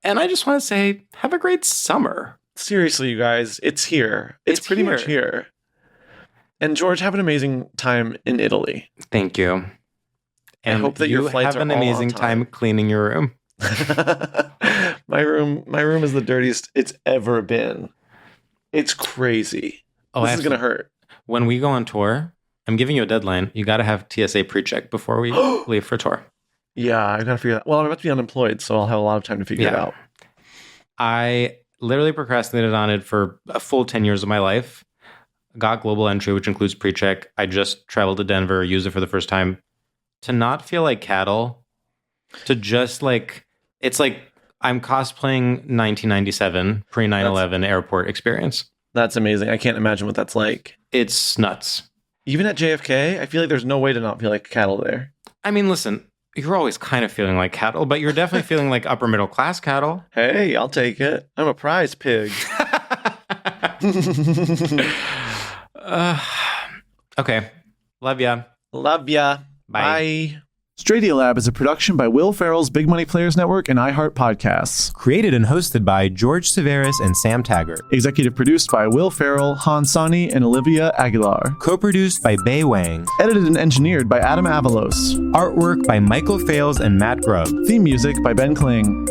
B: And I just want to say, have a great summer.
A: Seriously, you guys, it's here. It's pretty much here. And George, have an amazing time in Italy.
B: Thank you. And I
A: hope that your flights
B: have an
A: are all
B: amazing
A: on
B: time cleaning your room.
A: My room is the dirtiest it's ever been. It's crazy.
B: Oh,
A: this is going to hurt.
B: When we go on tour, I'm giving you a deadline. You got to have TSA pre-check before we leave for tour.
A: Yeah, I got to figure that. Well, I'm about to be unemployed, so I'll have a lot of time to figure it out.
B: I literally procrastinated on it for a full 10 years of my life. Got global entry, which includes pre-check. I just traveled to Denver, used it for the first time. To not feel like cattle, to just like, it's like I'm cosplaying 1997 pre-9/11 airport experience.
A: That's amazing. I can't imagine what that's like.
B: It's nuts.
A: Even at JFK, I feel like there's no way to not feel like cattle there.
B: I mean, listen, you're always kind of feeling like cattle, but you're definitely feeling like upper middle class cattle.
A: Hey, I'll take it. I'm a prize pig.
B: Okay. Love ya.
A: Love ya.
B: Bye.
O: StraightioLab is a production by Will Ferrell's Big Money Players Network and iHeart Podcasts.
P: Created and hosted by George Civeris and Sam Taggart.
O: Executive produced by Will Ferrell, Han Sani, and Olivia Aguilar.
P: Co-produced by Bei Wang.
O: Edited and engineered by Adam Avalos.
P: Artwork by Michael Fales and Matt Grubb.
O: Theme music by Ben Kling.